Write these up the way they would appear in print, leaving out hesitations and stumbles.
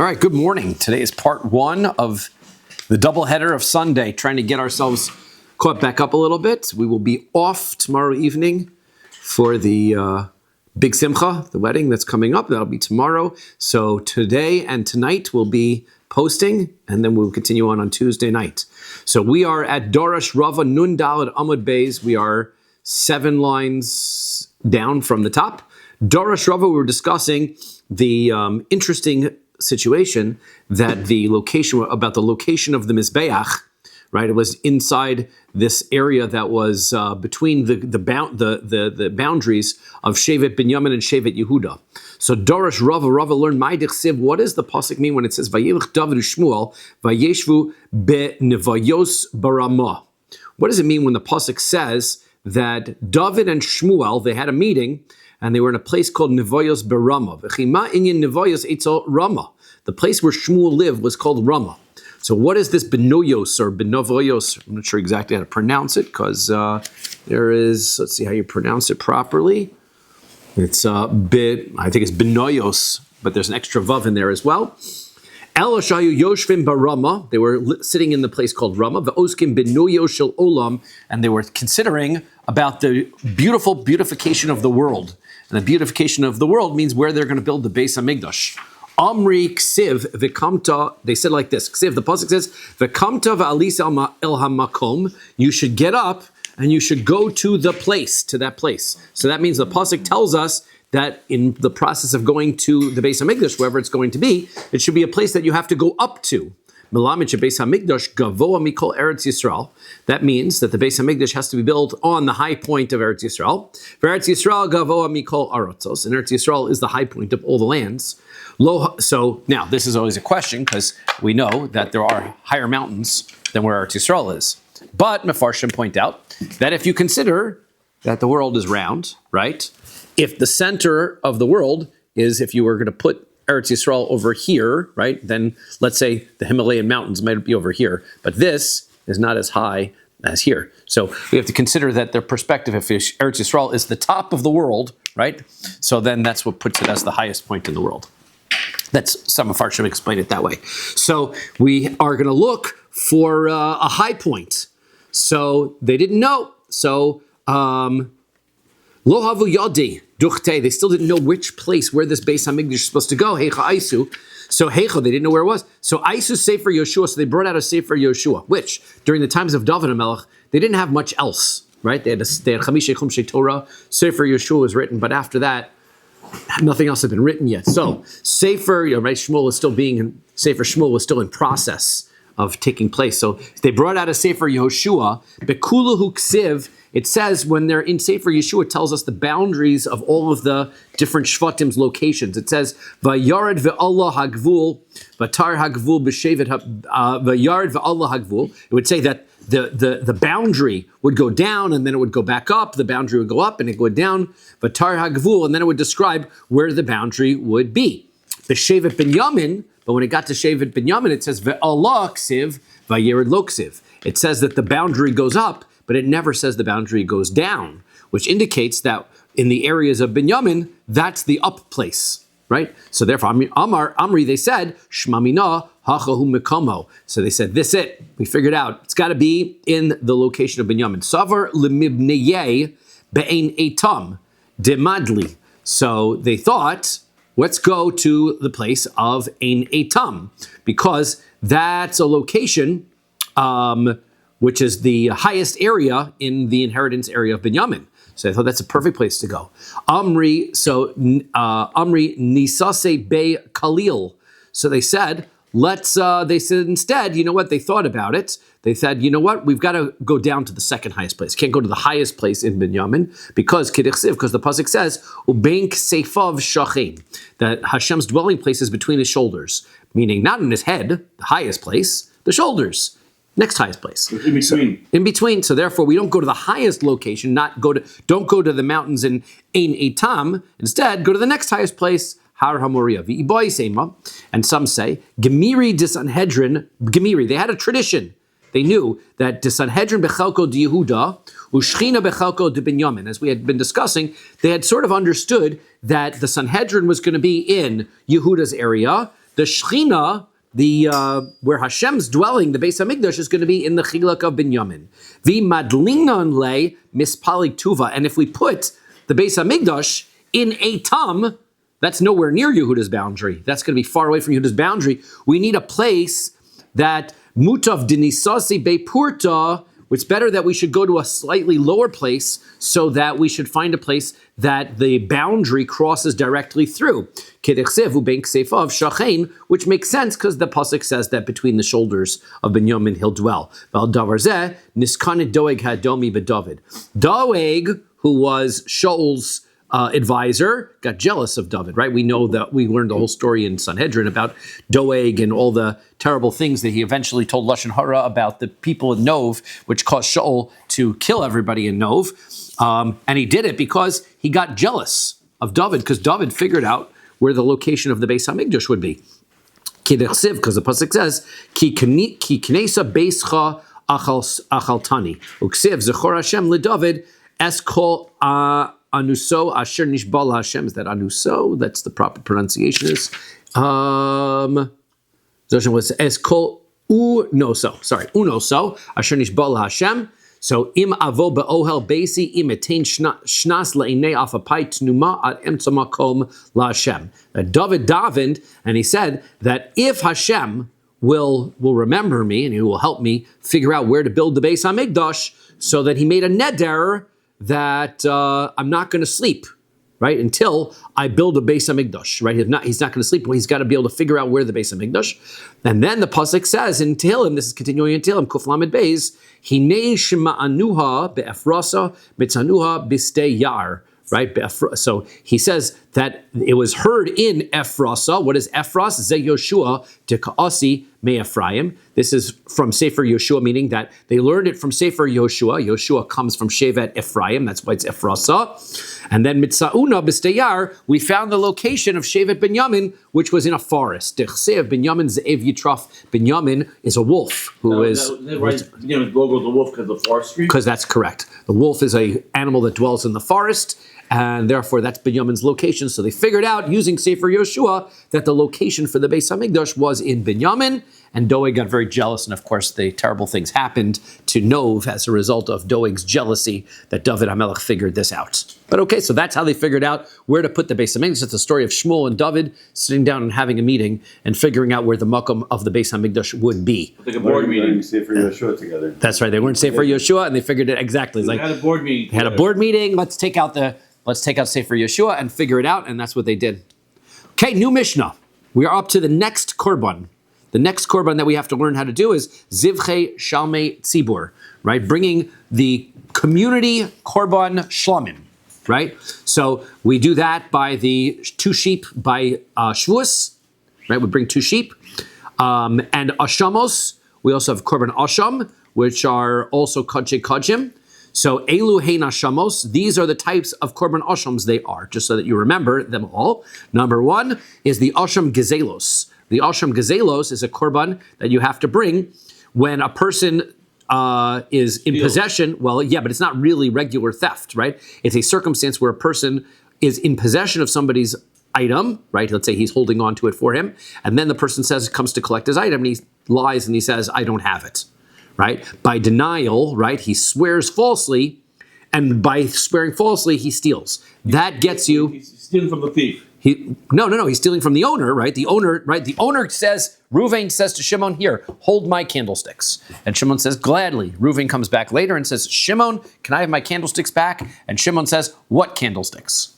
All right, good morning. Today is part one of the doubleheader of Sunday, trying to get ourselves caught back up a little bit. We will be off tomorrow evening for the big simcha, the wedding that's coming up. That'll be tomorrow. So today and tonight we'll be posting, and then we'll continue on Tuesday night. So we are at Dorash Rava Nun Daled Amud Beis. We are 7 lines down from the top. Dorash Rava, we were discussing the interesting situation that the location of the Mizbeach, right? It was inside this area that was between the boundaries of Shevet Binyamin and Shevet Yehuda. So Dorash Rava learned Ma'idich Siv. What does the pasuk mean when it says Vayelech David u'Shmuel Vayeshvu beNevayos Baramah? What does it mean when the pasuk says that David and Shmuel, they had a meeting and they were in a place called Nevayos Barama? V'chima inyan Nevayos etzel Rama. The place where Shmuel lived was called Rama. So what is this Benoyos or Benovayos? I'm not sure exactly how to pronounce it because there is, let's see how you pronounce it properly. It's I think it's Benoyos, but there's an extra vav in there as well. El Shayu Yoshvim Barama, they were sitting in the place called Rama, V'oskim Benoyos Shel Olam, and they were considering about the beautification of the world. And the beautification of the world means where they're going to build the Beis HaMikdash. Amri Ksiv V'kamta, they said like this, Ksiv, the pasuk says, V'kamta v'alis el hamakom, you should get up and you should go to the place, to that place. So that means the pasuk tells us that in the process of going to the Beis HaMikdash, wherever it's going to be, it should be a place that you have to go up to. That means that the Beis HaMikdash has to be built on the high point of Eretz Yisrael. Eretz Yisrael gavoa mikol aratzos, and Eretz Yisrael is the high point of all the lands. So now this is always a question because we know that there are higher mountains than where Eretz Yisrael is. But Mefarshim point out that if you consider that the world is round, right? If the center of the world is, if you were going to put Eretz Yisrael over here, right? Then let's say the Himalayan mountains might be over here, but this is not as high as here. So we have to consider that their perspective, if Eretz Yisrael is the top of the world, right? So then that's what puts it as the highest point in the world. That's some of Farshim explain it that way. So we are going to look for a high point. So they didn't know. So Lo havu yadi duchte. They still didn't know which place where this Beis HaMikdash is supposed to go. Heicha aisu. So heicha, they didn't know where it was. So aisu Sefer Yoshua. So they brought out a Sefer Yoshua, which during the times of David HaMelech, they didn't have much else, right? They had Chamishe Chumshei Torah. Sefer Yoshua was written, but after that, nothing else had been written yet. So Sefer, right? Sefer Shmuel was still in process of taking place. So they brought out a Sefer Yehoshua. Bekuluhu Ksiv. It says when they're in Sefer Yeshua, it tells us the boundaries of all of the different Shvatim's locations. It says, Vayared ve'Allah hagvul, Vatar hagvul b'shevet Vayared ve'Allah hagvul. It would say that the boundary would go down and then it would go back up. The boundary would go up and it would go down. Vatar hagvul, and then it would describe where the boundary would be. B'shevet Binyamin, but when it got to Shevet Binyamin, it says ve'Allah ksiv, Vayered lo ksiv. It says that the boundary goes up, but it never says the boundary goes down, which indicates that in the areas of Binyamin, that's the up place, right? So therefore, Amri, they said, Shmamina hachahu mikomo. So they said, this it. We figured out. It's got to be in the location of Binyamin. Savar lemibneye be'ein etam demadli. So they thought, let's go to the place of Ein Etam, because that's a location which is the highest area in the inheritance area of Binyamin. So I thought that's a perfect place to go. Amri Nisase Be Khalil. So they said, instead, you know what? They thought about it. They said, you know what? We've got to go down to the second highest place. Can't go to the highest place in Binyamin because the pasuk says, Ubein Kseifav Shachim, that Hashem's dwelling place is between his shoulders, meaning not in his head, the highest place, the shoulders. Next highest place. In between. So, in between. So therefore, we don't go to the highest location, don't go to the mountains in Ein Etam. Instead, go to the next highest place, Har HaMoriah. V'iboy Seima. And some say, Gemiri Disanhedrin, Gemiri, they had a tradition. They knew that Disanhedrin Bechalko de Yehuda, Ushchina Bechalko de Binyamin. As we had been discussing, they had sort of understood that the Sanhedrin was going to be in Yehuda's area, the Shechina, where Hashem's dwelling, the Beis Hamikdash, is going to be in the Chilak of Binyamin. V'madlinon le mispali tuva. And if we put the Beis Hamikdash in a tam, that's nowhere near Yehuda's boundary. That's going to be far away from Yehuda's boundary. We need a place that mutav dinisasi bepurta. It's better that we should go to a slightly lower place so that we should find a place that the boundary crosses directly through. Which makes sense because the pasuk says that between the shoulders of Binyamin he'll dwell. Doeg, who was Shaul's advisor, got jealous of David, right? We know that we learned the whole story in Sanhedrin about Doeg and all the terrible things that he eventually told Lashon Hara about the people in Nov, which caused Shaul to kill everybody in Nov. And he did it because he got jealous of David, because David figured out where the location of the Beis HaMikdash would be. Because the pasuk says, Ki knesa beischa achaltani. Uksiv zechor Hashem leDavid es kol anuso asher nishbal Hashem. Is that anuso? That's the proper pronunciation. Is was es kol unoso. Sorry, unoso asher nishbal Hashem. So im avo be'ohel beisi im etain shnas le'inei afapai tnuma at emtza makom laHashem. That David davened, and he said that if Hashem will remember me and he will help me figure out where to build the Beis HaMikdash, so that he made a neder that I'm not going to sleep, right, until I build a Beis HaMikdash, right? He's not going to sleep. Well, he's got to be able to figure out where the Beis HaMikdash. And then the pasuk says in Tehillim, this is continuing in Tehillim, Kuf Lamed Beis, Hinei shema'anuha be'efrasa mitzanuha b'stei yar, right? So he says that it was heard in Ephrasa. What is Ephras? Ze Yoshua de Ka'asi me Ephraim. This is from Sefer Yoshua, meaning that they learned it from Sefer Yoshua. Yoshua comes from Shevet Ephraim. That's why it's Ephrasa. And then Mitzauna b'steyar, we found the location of Shevet Binyamin, which was in a forest. Dechsev Binyamin Ze'ev Yitraf. Binyamin is a wolf who is... Binyamin's logo is the wolf because of forestry? Because that's correct. The wolf is an animal that dwells in the forest, and therefore that's Binyamin's location. So they figured out, using Sefer Yoshua, that the location for the Beis HaMikdash was in Binyamin, and Doeg got very jealous, and of course the terrible things happened to Nov as a result of Doeg's jealousy that David HaMelech figured this out. But okay, so that's how they figured out where to put the Beis HaMikdash. It's the story of Shmuel and David sitting down and having a meeting and figuring out where the makom of the Beis HaMikdash would be. Like a board meeting. Sefer Yoshua together. That's right, they weren't Sefer Yoshua, and they figured it exactly. They had a board meeting. They had a board meeting, let's take out Sefer Yoshua and figure it out, and that's what they did. Okay, new Mishnah. We are up to the next korban. The next korban that we have to learn how to do is Zivchei Shalmei Tzibur, right? Bringing the community korban shlamim, right? So we do that by the 2 sheep by Shavuos, right? We bring 2 sheep. And Ashamos, we also have korban Asham, which are also Kodshei Kodshim. So Elu Hein Ashamos, these are the types of korban Ashams they are, just so that you remember them all. Number 1 is the Asham Gezelos. The Asham Gezelos is a korban that you have to bring when a person is in possession. Well, yeah, but it's not really regular theft, right? It's a circumstance where a person is in possession of somebody's item, right? Let's say he's holding on to it for him, and then the person comes to collect his item, and he lies and he says, I don't have it, right? By denial, right, he swears falsely, and by swearing falsely, he steals. That gets you... He's stealing from the thief. No, he's stealing from the owner, right? The owner says, Reuven says to Shimon, here, hold my candlesticks. And Shimon says, gladly. Reuven comes back later and says, Shimon, can I have my candlesticks back? And Shimon says, what candlesticks?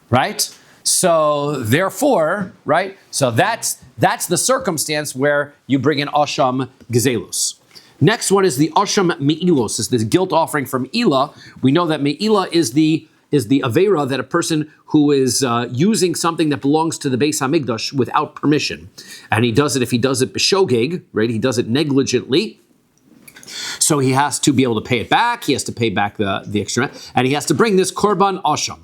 Right? So therefore, right? So that's the circumstance where you bring in Asham Gezelus. Next one is the Asham Me'ilos, is this guilt offering from Elah. We know that Me'ilah is the Avera, that a person who is using something that belongs to the Beis HaMikdash without permission. And he does it, if he does it b'shogeg, right? He does it negligently. So he has to be able to pay it back. He has to pay back the extra, and he has to bring this korban asham.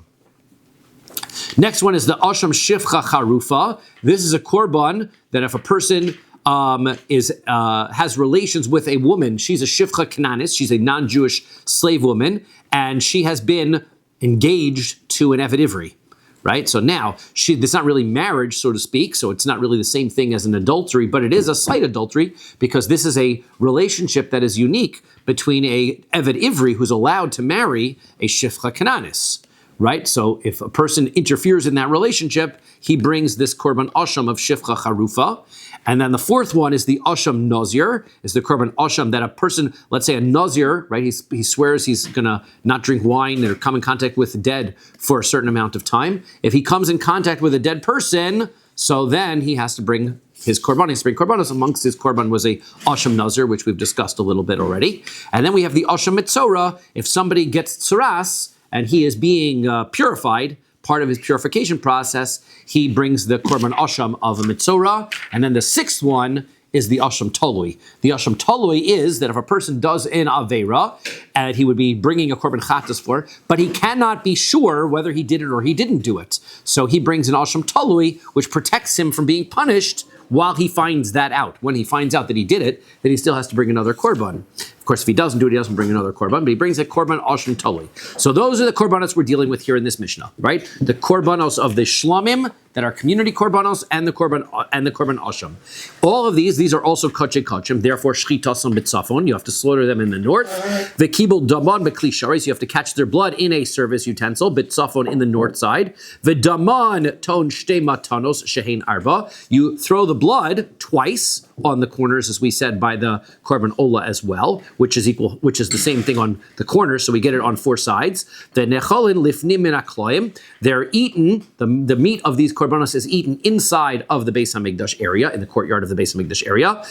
Next one is the asham shifcha charufa. This is a korban that if a person has relations with a woman, she's a shifcha kananis, she's a non-Jewish slave woman, and she has been engaged to an Eved Ivri, right? So now, it's not really marriage, so to speak, so it's not really the same thing as an adultery, but it is a slight adultery because this is a relationship that is unique between a Eved Ivri who's allowed to marry a Shifcha Kananis, right? So if a person interferes in that relationship, he brings this Korban Asham of Shifcha Charufa. And then the fourth one is the Asham Nazir, is the Korban Asham that a person, let's say a Nazir, right? He swears he's gonna not drink wine or come in contact with the dead for a certain amount of time. If he comes in contact with a dead person, so then he has to bring his korban. He has to bring korbanos. Amongst his korban was a Asham Nazir, which we've discussed a little bit already. And then we have the Asham Mitzora. If somebody gets tsuras and he is being purified, part of his purification process, he brings the korban asham of a mitzora. And then the sixth one is the asham tolui. The asham tolui is that if a person does an aveira, and he would be bringing a korban chatas for, but he cannot be sure whether he did it or he didn't do it. So he brings an asham tolui, which protects him from being punished while he finds that out. When he finds out that he did it, then he still has to bring another korban. Of course, if he doesn't do it, he doesn't bring another korban, but he brings a korban asham toli. So those are the korbanos we're dealing with here in this Mishnah, right? The korbanos of the shlamim that are community korbanos and the korban asham. All of these are also kachei kachim. Therefore, shchitasam b'tzafon. You have to slaughter them in the north. V'kibul daman b'kli sharis. You have to catch their blood in a service utensil. B'tzafon in the north side. V'daman ton shtei matanos shehein arba. You throw the blood twice on the corners, as we said, by the korban ola as well, which is the same thing on the corners, so we get it on four sides. The necholin lifnim min akloim. They're eaten. The meat of these korbanos is eaten inside of the Beis Hamikdash area, in the courtyard of the Beis Hamikdash area.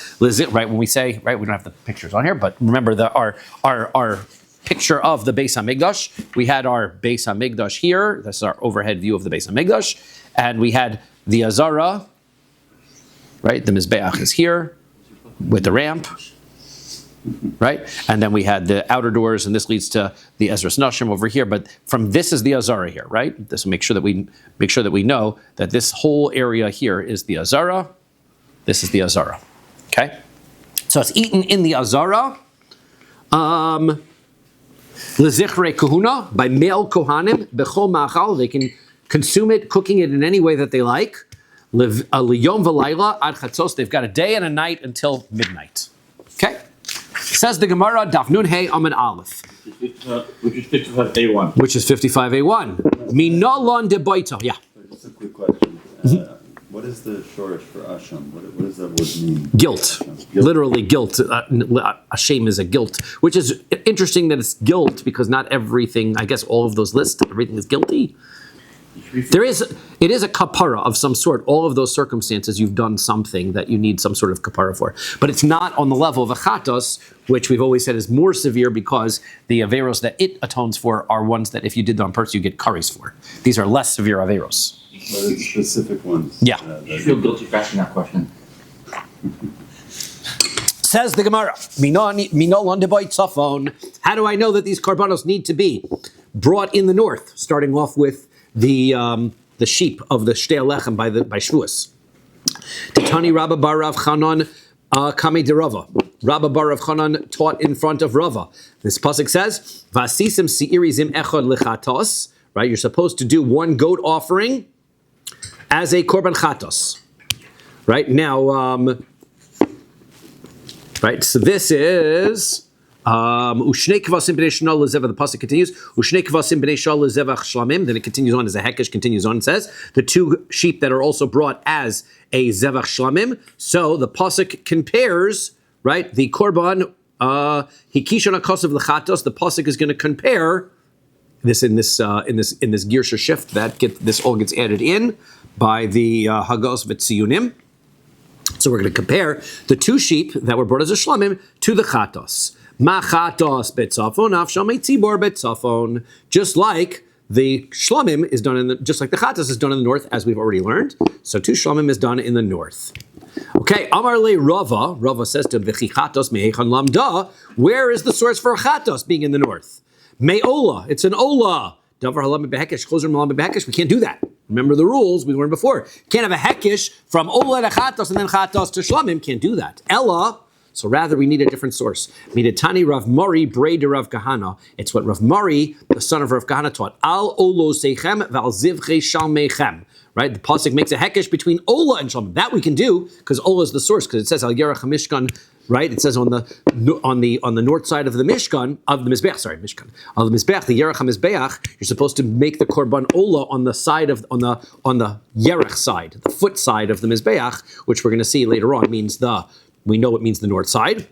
Right when we say, right, we don't have the pictures on here, but remember our picture of the Beis Hamikdash. We had our Beis Hamikdash here. This is our overhead view of the Beis Hamikdash, and we had the Azara. Right, the Mizbeach is here with the ramp, right? And then we had the outer doors, and this leads to the Ezras Nashim over here. But from this is the Azara here, right? This will make sure that we know that this whole area here is the Azara. This is the Azara. Okay, so it's eaten in the Azara. Lezichrei Kahuna, by male Kohanim bechol ma'achal. They can consume it, cooking it in any way that they like. Liyom v'layla ad chatzos. They've got a day and a night until midnight. Okay? Says the Gemara, Daf Nun Hey Amud Aleph. Which is 55A1. Which is 55A1. Minolon de boita. Yeah. Just a quick question. What is the shorish for asham? What does that word mean? Guilt. Literally guilt. Shame is a guilt. Which is interesting that it's guilt because not everything, I guess all of those lists, everything is guilty. It is a kapara of some sort. All of those circumstances, you've done something that you need some sort of kapara for. But it's not on the level of a chatos, which we've always said is more severe because the averos that it atones for are ones that if you did them on purpose, you get karis for. These are less severe averos. But it's specific ones. Yeah. You feel guilty for asking that question. Says the Gemara, how do I know that these korbanos need to be brought in the north? Starting off with the sheep of the Shtei Alechem by Shavuos. Titani Rabba bar Rav Chanan Kame de Rava. Rabba bar Rav Chanan taught in front of Rava. This pasuk says, "Vasisim siirizim echad lechatos." Right, you're supposed to do one goat offering as a korban chatos. Right now, right. So this is. Ushnei kvasim b'nei shana lezevach. The pasuk continues. Ushnei kvasim b'nei shana lezevach shlamim. Then it continues on as a hekesh continues on. It says the two sheep that are also brought as a zevach shlamim. So the pasuk compares, right? The korban hikishon akasav lechatos. The pasuk is going to compare this in this girsha shift that this all gets added in by the hagos v'tziyunim. So we're going to compare the two sheep that were brought as a shlamim to the chatos. Machatos betzafon, afshamei tzibor betzafon. Just like the shlamim is done just like the chatos is done in the north, as we've already learned. So two shlamim is done in the north. Okay, Amar le Rava. Rava says to him, V'chi chatos me'echan lamda. Where is the source for chatos being in the north? Me'ola. It's an ola. Davar halam behekesh, chozer malam behekesh. We can't do that. Remember the rules we learned before. Can't have a hekesh from ola to chatos and then chatos to shlamim. Can't do that. Ella. So rather, we need a different source. Midetani Rav Mori, Breda Rav Kahana. It's what Rav Mori, the son of Rav Kahana, taught. Al olo seichem val zivche shalmeichem. Right? The pasuk makes a hekesh between Ola and Shalom. That we can do because Ola is the source. Because it says Al Yerach Mishkan. Right? It says on the north side of the Mishkan of the Mizbeach. Sorry, Mishkan of the Mizbeach, the Yerach Mizbeach. You're supposed to make the korban Ola on the side of on the Yerach side, the foot side of the Mizbeach, which we're going to see later on means we know it means the north side.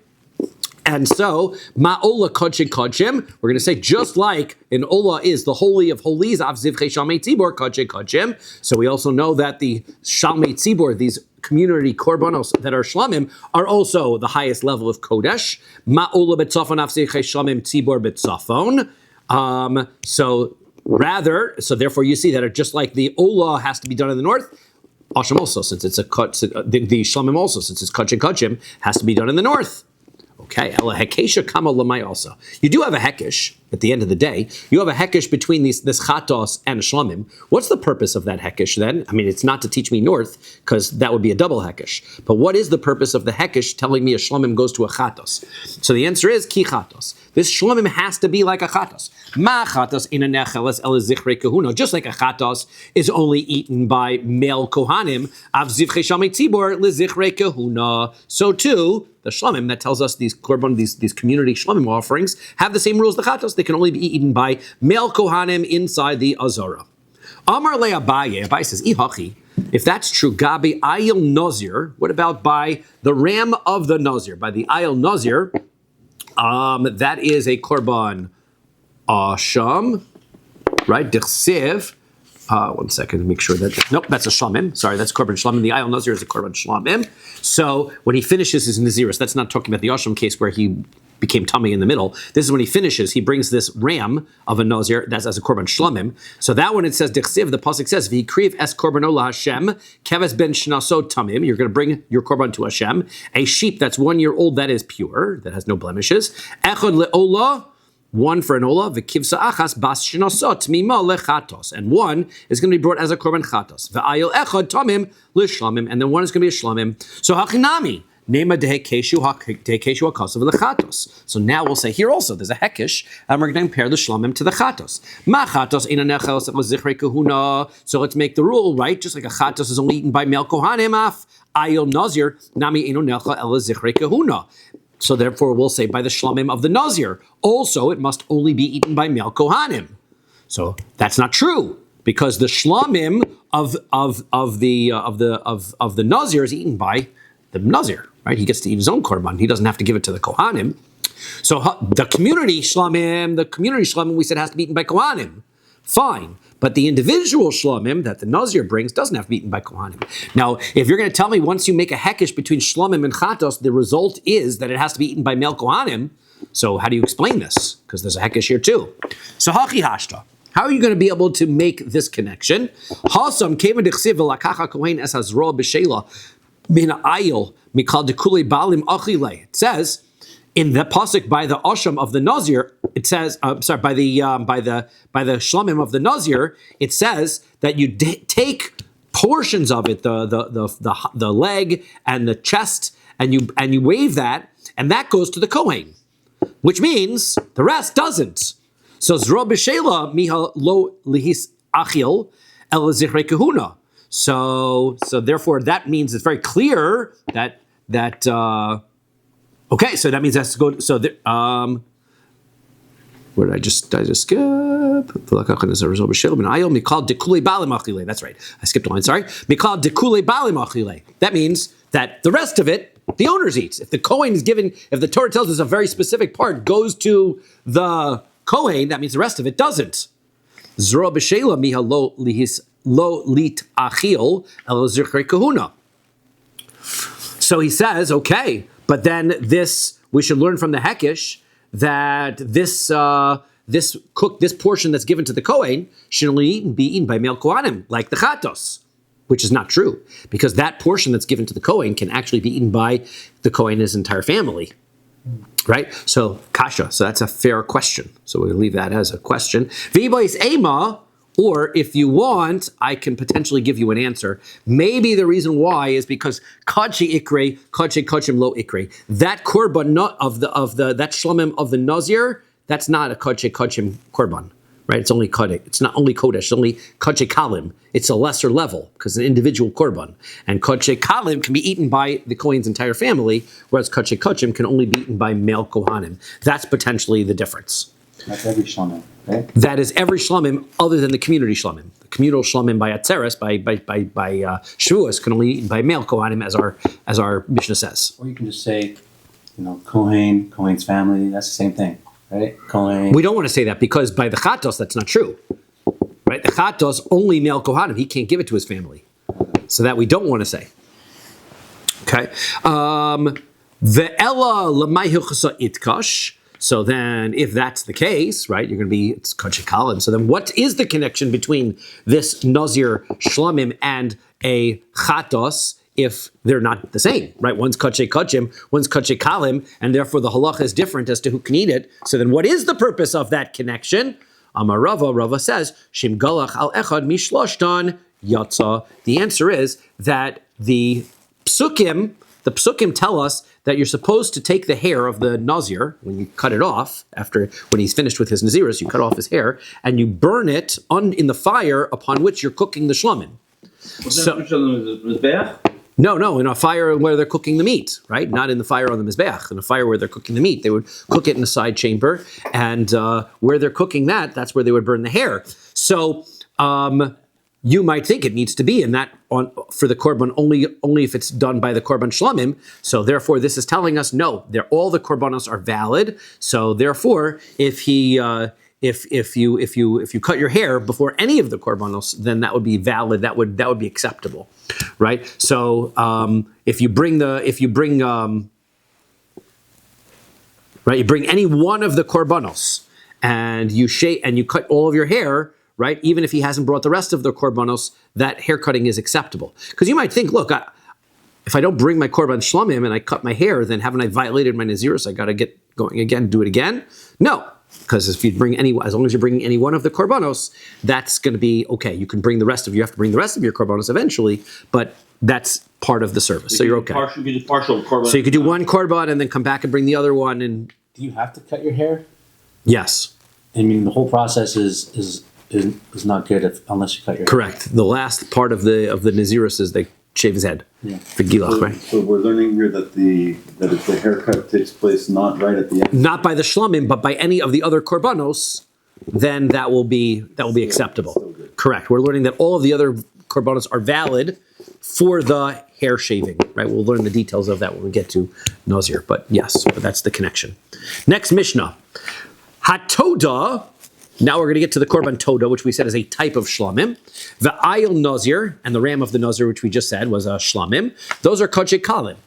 And so, Ma'ola Kodshim Kodshim, we're going to say just like in Ola is the Holy of Holies, Av Zivchei Shalmei Tzibor Kodshim Kodshim. So we also know that the Shalmei Tzibor, these community korbanos that are shlamim, are also the highest level of Kodesh. Ma'ola B'tzafon Av Zivchei Shalmei Tzibor B'tzafon. So therefore you see that just like the Ola has to be done in the north, Asham also, since it's the Shlamim also, since it's Kodshim Kodshim, has to be done in the north. Okay, Ela Hekesha Kama Lamai also. You do have a Hekesh at the end of the day. You have a Hekesh between this Chatos and Shlamim. What's the purpose of that Hekesh then? I mean, it's not to teach me north, because that would be a double Hekesh. But what is the purpose of the Hekesh telling me a Shlamim goes to a Chatos? So the answer is Ki Chatos. This Shlamim has to be like a Chatos. Ma Chatos in a Necheles El Zichrei Kahuna. Just like a Chatos is only eaten by male Kohanim, Av Zivchei Shalmei Tzibor Le Zichrei Kahuna. So too, the Shlamim that tells us these korban, these community Shlamim offerings have the same rules as the Chatos. They can only be eaten by male Kohanim inside the Azara. Amar le Abaye, Abaye says, Ihachi, if that's true, Gabi Ayil Nazir, what about by the ram of the Nazir? By the Ayil Nazir, that is a korban Asham, right? Dichsiv. One second to make sure that, nope, that's a shlamim. Sorry, that's korban shlamim. The ayil nazir is a korban shlamim. So when he finishes his nazirus, that's not talking about the asham case where he became tummy in the middle. This is when he finishes, he brings this ram of a nazir, that's as a korban shlamim. So that one it says, dichsiv, the pasuk says, v'hikriv es korbano Hashem, keves ben shnasot tamim, you're going to bring your korban to Hashem, a sheep that's 1 year old that is pure, that has no blemishes, echad le'olah, one for an ola, v'kivsa achas bas shnasot mima lechatos, and one is going to be brought as a korban chatos. V'ayil echad tamim l'shlamim, and then one is going to be a shlamim. So hachinami nema dehekeshu akasav lechatos. So now we'll say here also there's a hekesh, and we're going to compare the shlamim to the chatos. Ma chatos ina nechelos v'zichrei kahuna. So let's make the rule right, just like a chatos is only eaten by male kohanim af ayil nazir nami ino necha el zichrei kahuna. So therefore, we'll say by the shlamim of the nazir. Also, it must only be eaten by male kohanim. So that's not true because the shlamim of the nazir is eaten by the nazir. Right? He gets to eat his own korban. He doesn't have to give it to the kohanim. So the community shlamim, we said has to be eaten by kohanim. Fine. But the individual shlamim that the nazir brings doesn't have to be eaten by kohanim. Now, if you're going to tell me once you make a hekesh between shlamim and chatos, the result is that it has to be eaten by male kohanim, so how do you explain this? Because there's a hekesh here too. So hachi hashta. How are you going to be able to make this connection? Hasam keva dichsiv v'lakacha kohen es hazro b'sheila min ayil mikal dekule balim achile. It says in the pasuk by the asham of the nazir, it says, by the shlamim of the nazir, it says that you take portions of it, the leg and the chest, and you wave that, and that goes to the kohen, which means the rest doesn't. So zro b'sheila miha lo lihis achil el zichrei kahuna. So therefore that means it's very clear that. Okay, so that means that's to go. So, where did I just skip? That's right. I skipped a line. Sorry. That means that the rest of it, the owners eats. If the Kohen is given, if the Torah tells us a very specific part goes to the Kohen, that means the rest of it doesn't. So he says, okay. But then we should learn from the Hekesh that this portion that's given to the Kohen should only be eaten by male Kohanim, like the Chatos, which is not true, because that portion that's given to the Kohen can actually be eaten by the Kohen and his entire family, right? So, Kasha, so that's a fair question. So we'll leave that as a question. V'ibais ema, Or if you want, I can potentially give you an answer. Maybe the reason why is because kachi ikre, kachi kachim lo ikre. That korban of the that shlamim of the nazir, that's not a kachi kachim korban, right? It's only kodesh. It's not only kodesh. It's only kachi kalim. It's a lesser level because it's an individual korban. And kachi kalim can be eaten by the kohen's entire family, whereas kachi kachim can only be eaten by male kohanim. That's potentially the difference. That's every shlamim, right? That is every shlamim other than the community shlamim. The communal shlamim by Atzeres, by Shavuos, can only be eaten by male kohanim, as our Mishnah says. Or you can just say, Kohen's family, that's the same thing, right? Kohen. We don't want to say that because by the Chatos, that's not true. Right? The Chatos, only male kohanim. He can't give it to his family. So that we don't want to say. Okay. Ve'ela l'mayhu chasa itkash. So then, if that's the case, right, it's kachi kalim. So then what is the connection between this nazir shlamim and a chatos if they're not the same, right? One's kachi kachim, one's kachi kalim, and therefore the halacha is different as to who can eat it. So then what is the purpose of that connection? Amar Rava says, Shim galach al echad mishloshtan yatsa. The answer is that the psukim tell us that you're supposed to take the hair of the nazir when you cut it off when he's finished with his nazirus. You cut off his hair and you burn it in the fire upon which you're cooking the shlamim. No, in a fire where they're cooking the meat, right? Not in the fire on the mizbeach. In a fire where they're cooking the meat, they would cook it in a side chamber, and where they're cooking that's where they would burn the hair. So. You might think it needs to be in that for the korban only if it's done by the korban shlamim. So therefore, this is telling us no, all the korbanos are valid. So therefore, if you cut your hair before any of the korbanos, then that would be valid. That would be acceptable, right? So you bring any one of the korbanos and you cut all of your hair. Right, even if he hasn't brought the rest of the korbanos, that haircutting is acceptable. Because you might think, look, if I don't bring my korban shlamim and I cut my hair, then haven't I violated my nazirus? I got to get going again, do it again? No, because if you as long as you're bringing any one of the korbanos, that's going to be okay. You have to bring the rest of your korbanos eventually, but that's part of the service, so you're okay. Partial korban. So you could do one korban and then come back and bring the other one. And do you have to cut your hair? Yes. I mean, the whole process is not good unless you cut your hair. Correct. The last part of the nazirus is they shave his head. Yeah. For gilach, right? So we're learning here that if the haircut takes place not right at the end, not by the shlamim, but by any of the other korbanos, then that will be acceptable. Correct. We're learning that all of the other korbanos are valid for the hair shaving. Right. We'll learn the details of that when we get to nazir. But yes, that's the connection. Next Mishnah, Hatoda. Now we're going to get to the korban toda, which we said is a type of shlamim. The ayil nazir and the ram of the nazir, which we just said was a shlamim. Those are kachi kalim.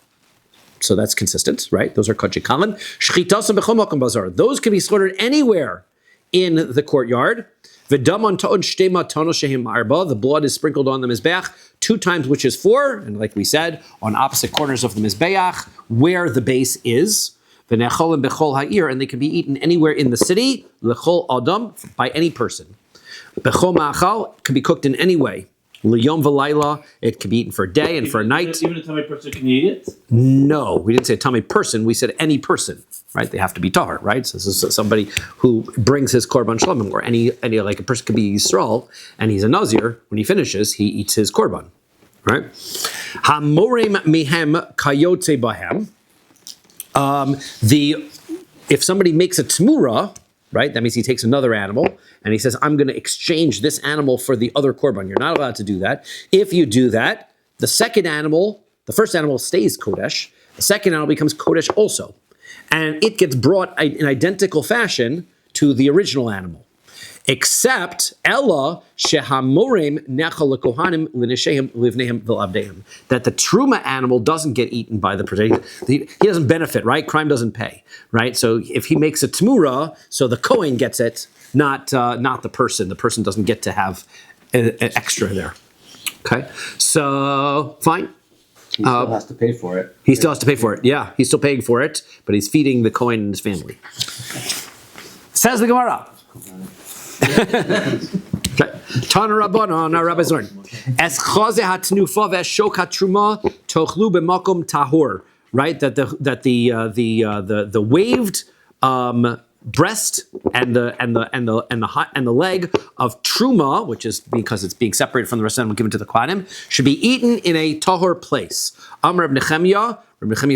So that's consistent, right? Those are kachi kalim. Shchitasam b'chol makom bazar. Those can be slaughtered anywhere in the courtyard. V'dam ta'od shtema tano shehim arba. The blood is sprinkled on the mizbeach 2 times, which is 4. And like we said, on opposite corners of the mizbeach, where the base is. And they can be eaten anywhere in the city, lechol adam, by any person. Bechol ma'achal can be cooked in any way. L'yom v'layla, it can be eaten for a day and for a night. Even a tummy person can eat it? No, we didn't say tummy person, we said any person, right? They have to be tahor, right? So this is somebody who brings his korban shlamim, or any like a person could be Yisrael, and he's a nazir. When he finishes, he eats his korban, right? Hamorem mihem kayotze bahem. If somebody makes a tmura, right, that means he takes another animal and he says, I'm going to exchange this animal for the other korban. You're not allowed to do that. If you do that, the first animal stays kodesh. The second animal becomes kodesh also. And it gets brought in identical fashion to the original animal. Except Ella shehamorim nechal lekohanim l'nesheim livneim v'lavdeim, that the truma animal doesn't get eaten by the person. He doesn't benefit, right? Crime doesn't pay, right? So if he makes a tmura, so the kohen gets it, not the person. The person doesn't get to have an extra there. Okay, so fine. He still has to pay for it. He still has to pay for it. Yeah, he's still paying for it, but he's feeding the kohen and his family. Says the Gemara. Tana Rabbanon, our rabbis learn. Es chaze hatnufa ve'shok hatruma tochlu b'makom tahor. Right, that the waved breast and the leg of truma, which is because it's being separated from the rest of them given to the Kohanim, should be eaten in a tahor place. Amar Reb Nechemia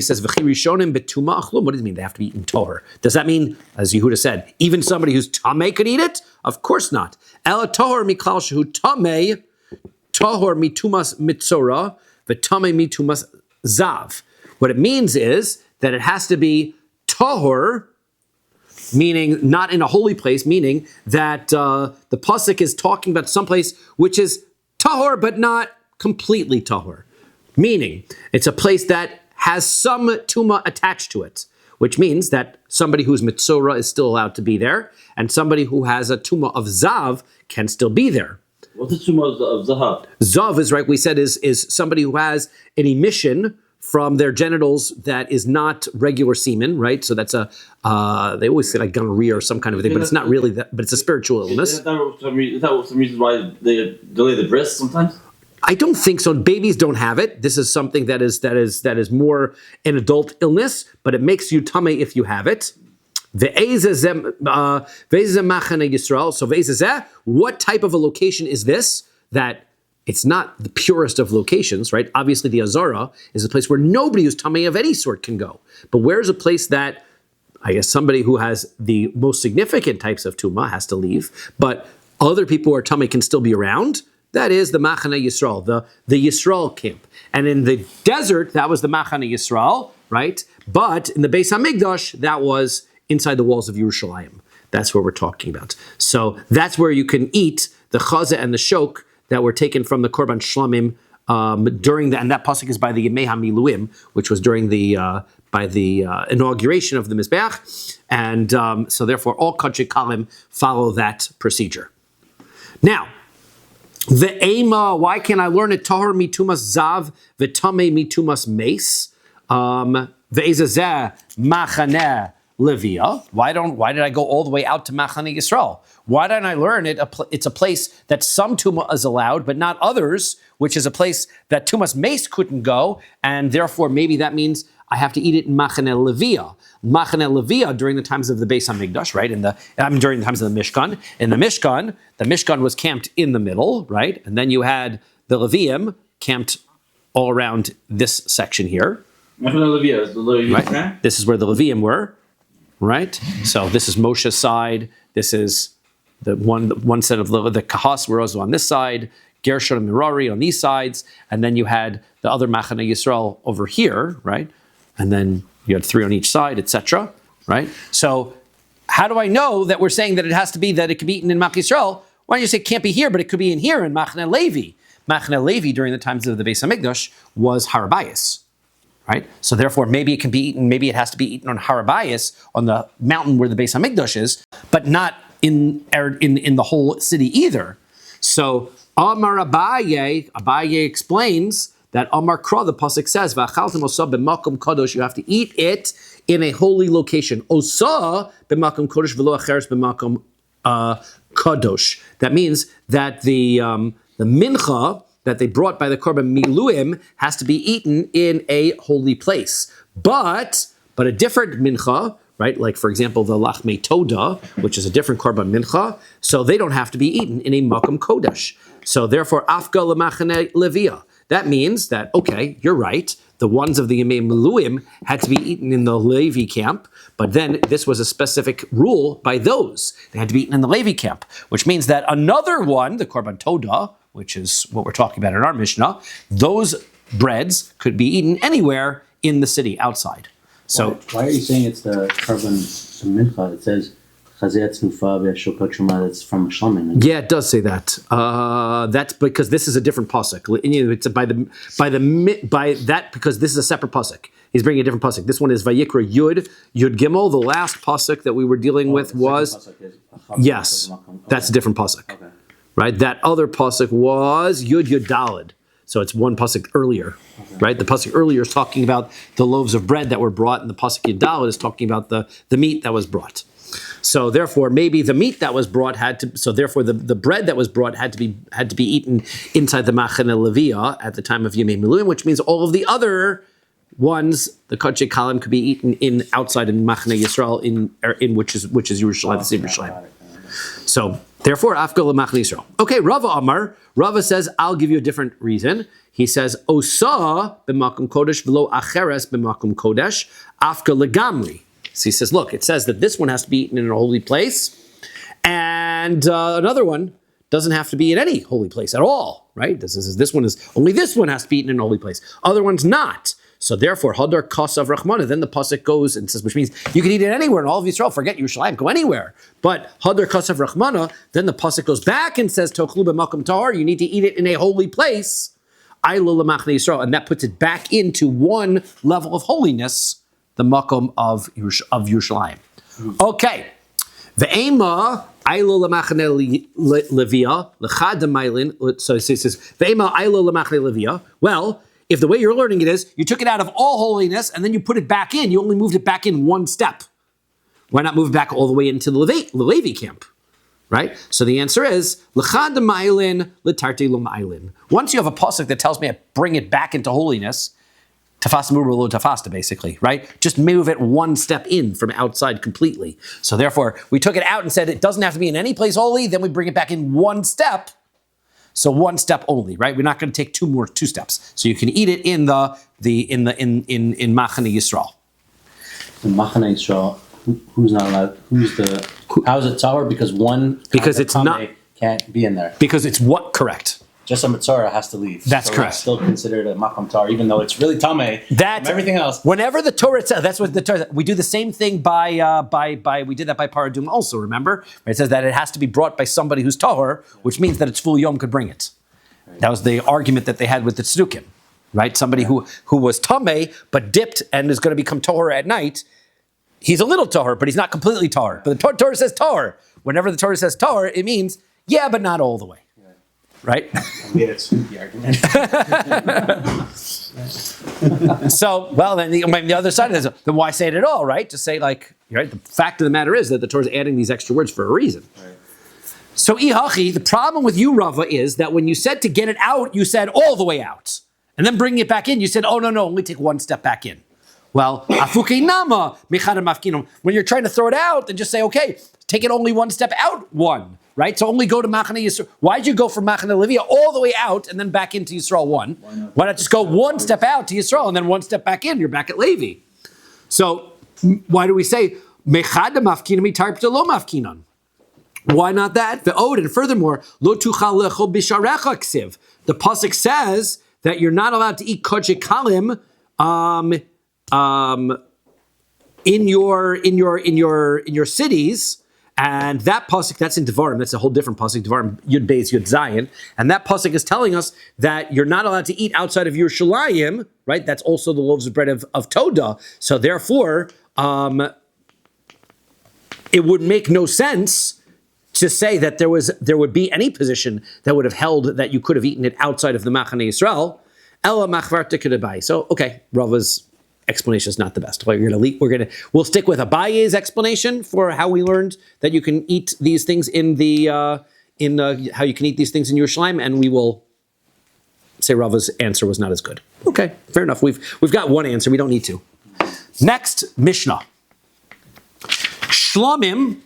says, "V'chi rishonim betuma achlum." What does it mean? They have to be eaten tahor. Does that mean, as Yehuda said, even somebody who's tamei could eat it? Of course not. Ela tahor miklal shehu tamei, tahor mitumas mitzora, v'tamei mitumas zav. What it means is that it has to be tahor, meaning not in a holy place, meaning that the pasuk is talking about someplace which is tahor but not completely tahor. Meaning it's a place that has some tuma attached to it, which means that somebody who's mitzora is still allowed to be there, and somebody who has a tuma of zav can still be there. What's the tumor of zahav? Zav is right. We said is somebody who has an emission from their genitals that is not regular semen, right? So that's they always say like gonorrhea or some kind of thing, but it's not really that. But it's a spiritual illness. Is that some reason why they delay the bris sometimes? I don't think so. Babies don't have it. This is something that is more an adult illness, but it makes you tummy if you have it. So what type of a location is this? That it's not the purest of locations, right? Obviously, the Azara is a place where nobody who's tummy of any sort can go. But where's a place that, I guess, somebody who has the most significant types of tuma has to leave, but other people who are tummy can still be around? That is the Machane Yisrael, the Yisrael camp. And in the desert, that was the Machane Yisrael, right? But in the Beis HaMikdash, that was inside the walls of Yerushalayim. That's what we're talking about. So that's where you can eat the chaza and the shok that were taken from the Korban Shlamim during and that pasuk is by the Yemei HaMiluim, which was during the inauguration of the Mizbeach, and so therefore all Kodshei Kalim follow that procedure. Now, the Ema, why can't I learn it? Tahor mitumas zav v'tamei mitumas mace ve'ezazeh machaneh Levia. Why did I go all the way out to Machane Yisrael? Why don't I learn it? It's a place that some tuma is allowed, but not others, which is a place that tumas mace couldn't go, and therefore maybe that means I have to eat it in Machane Levia. Machane Levia during the times of the Beis HaMikdash, right? During the times of the Mishkan. In the Mishkan was camped in the middle, right? And then you had the Leviim camped all around this section here. Machane Levia is the Leviim, right? This is where the Leviim were. Right, so this is Moshe's side. This is the one set of the Kahas were also on this side, Gershon and Merari on these sides, and then you had the other Machane Yisrael over here, right? And then you had 3 on each side, etc. Right. So how do I know that we're saying that it has to be that it can be eaten in Mach Yisrael? Why don't you say it can't be here, but it could be in here in Machane Levi? Machane Levi during the times of the Beis HaMikdash was Harabayas. Right, so therefore, maybe it can be eaten. Maybe it has to be eaten on Harabayas, on the mountain where the Beis HaMikdash is, but not in the whole city either. So Amar Abaye explains that Amar Kra, the pasuk says, "V'achaltem osa b'makom kadosh." You have to eat it in a holy location. Osa b'makom kadosh v'lo acheres b'makom kadosh. That means that the mincha that they brought by the Korban Miluim has to be eaten in a holy place. But a different mincha, right? Like, for example, the Lachmei Toda, which is a different Korban mincha, so they don't have to be eaten in a Makom Kodesh. So therefore, Afga L'Machane Levia. That means that, okay, you're right, the ones of the Yemei Miluim had to be eaten in the Levi camp, but then this was a specific rule by those. They had to be eaten in the Levi camp, which means that another one, the Korban Toda, which is what we're talking about in our Mishnah, those breads could be eaten anywhere in the city outside. So why are you saying it's the Korban Mincha? It says Chazet Nufa ve'Shokot Shema. That's from Shlomo. Yeah, it does say that. That's because this is a different pasuk. It's by that because this is a separate pasuk. He's bringing a different pasuk. This one is Vayikra Yud Gimel. The last pasuk that we were dealing with was yes, that's a different pasuk. Okay. Right, that other pasuk was Yud Daled, so it's one pasuk earlier. Okay. Right, the pasuk earlier is talking about the loaves of bread that were brought, and the pasuk Yud Daled is talking about the meat that was brought. So therefore, maybe the meat that was brought therefore the bread that was brought had to be eaten inside the Machane Levia at the time of Yemei Miluim, which means all of the other ones, the Kodshei Kalim, could be eaten outside in Machane Yisrael in which is Yerushalayim, the same Yerushalayim. So therefore, Afka LeMachane Yisrael. Okay, Rava Amar. Rava says, I'll give you a different reason. He says, Osa b'makom kodesh v'lo acheres b'makom kodesh Afka legamri. So he says, look, it says that this one has to be eaten in a holy place, and another one doesn't have to be in any holy place at all, right? This one has to be eaten in a holy place. Other ones not. So therefore, Hadar Kasav Rachmana, then the pasuk goes and says, which means you can eat it anywhere in all of Yisrael, forget Yerushalayim, go anywhere. But Hadar Kasav Rachmana, then the pasuk goes back and says, Tochlu b'makom tahor, you need to eat it in a holy place, Aylo l'machne Yisrael, and that puts it back into one level of holiness, the makom of Yerushalayim. Okay. Ve'ema Aylo l'machne Levia, l'chad d'mailin, so it says, Ve'ema Aylo l'machne Levia, well, if the way you're learning it is, you took it out of all holiness and then you put it back in, you only moved it back in one step. Why not move it back all the way into the Levi camp, right? So the answer is, L'chad ma'ilin, l'tarte lo ma'ilin. Once you have a pasuk that tells me I bring it back into holiness, tafas murah lo tafasta, basically, right? Just move it one step in from outside completely. So therefore, we took it out and said it doesn't have to be in any place holy, then we bring it back in one step. So one step only, right? We're not going to take two steps. So you can eat it in Machane Yisrael. In Machane Yisrael, who's not allowed? How is it tahor? Because it's not can't be in there. Because it's what correct? Just a mitzvah has to leave. That's correct. It's still considered a makom tahor, even though it's really tameh. That's everything else. Whenever the Torah says, that's what the Torah says. We do the same thing by we did that by Paradum also, remember? It says that it has to be brought by somebody who's tahor, which means that its full yom could bring it. Right. That was the argument that they had with the tzdukim, right? Somebody who was tameh but dipped and is going to become tahor at night. He's a little tahor, but he's not completely tahor. But the Torah says tahor. Whenever the Torah says tahor, it means yeah, but not all the way. Right? Yeah, it's the argument. So, well, then the other side is, then why say it at all, right? Just say right, the fact of the matter is that the Torah is adding these extra words for a reason. Right. So, Ihachi, the problem with you, Rava, is that when you said to get it out, you said all the way out. And then bringing it back in, you said, oh, no, only take one step back in. Well, afuke nama mechad mafkinum. When you're trying to throw it out, then just say, okay, take it only one step out, one. Right? So only go to Machane Yisrael. Why'd you go from Machane Levia all the way out and then back into Yisrael 1? Why not just go one step out to Yisrael and then one step back in? You're back at Levi. So why do we say Mechad mafkinam tarpta lo mafkinan? Why not that? The ode, and furthermore, lo tuchal lechol bisharecha ksiv. The pasuk says that you're not allowed to eat kodshei kalim in your cities. And that pasuk, that's in Devarim, that's a whole different pasuk, Devarim, Yud Beis, Yud Zayin. And that pasuk is telling us that you're not allowed to eat outside of Yerushalayim, right? That's also the loaves of bread of Todah. So therefore, it would make no sense to say that there would be any position that would have held that you could have eaten it outside of the Machane Yisrael. Ela machvarta kedabai. So, okay, Rava's explanation is not the best. We'll stick with Abaye's explanation for how we learned that you can eat these things how you can eat these things in Yerushalayim, and we will say Rava's answer was not as good. Okay, fair enough. We've got one answer. We don't need to. Next, Mishnah. Shlomim,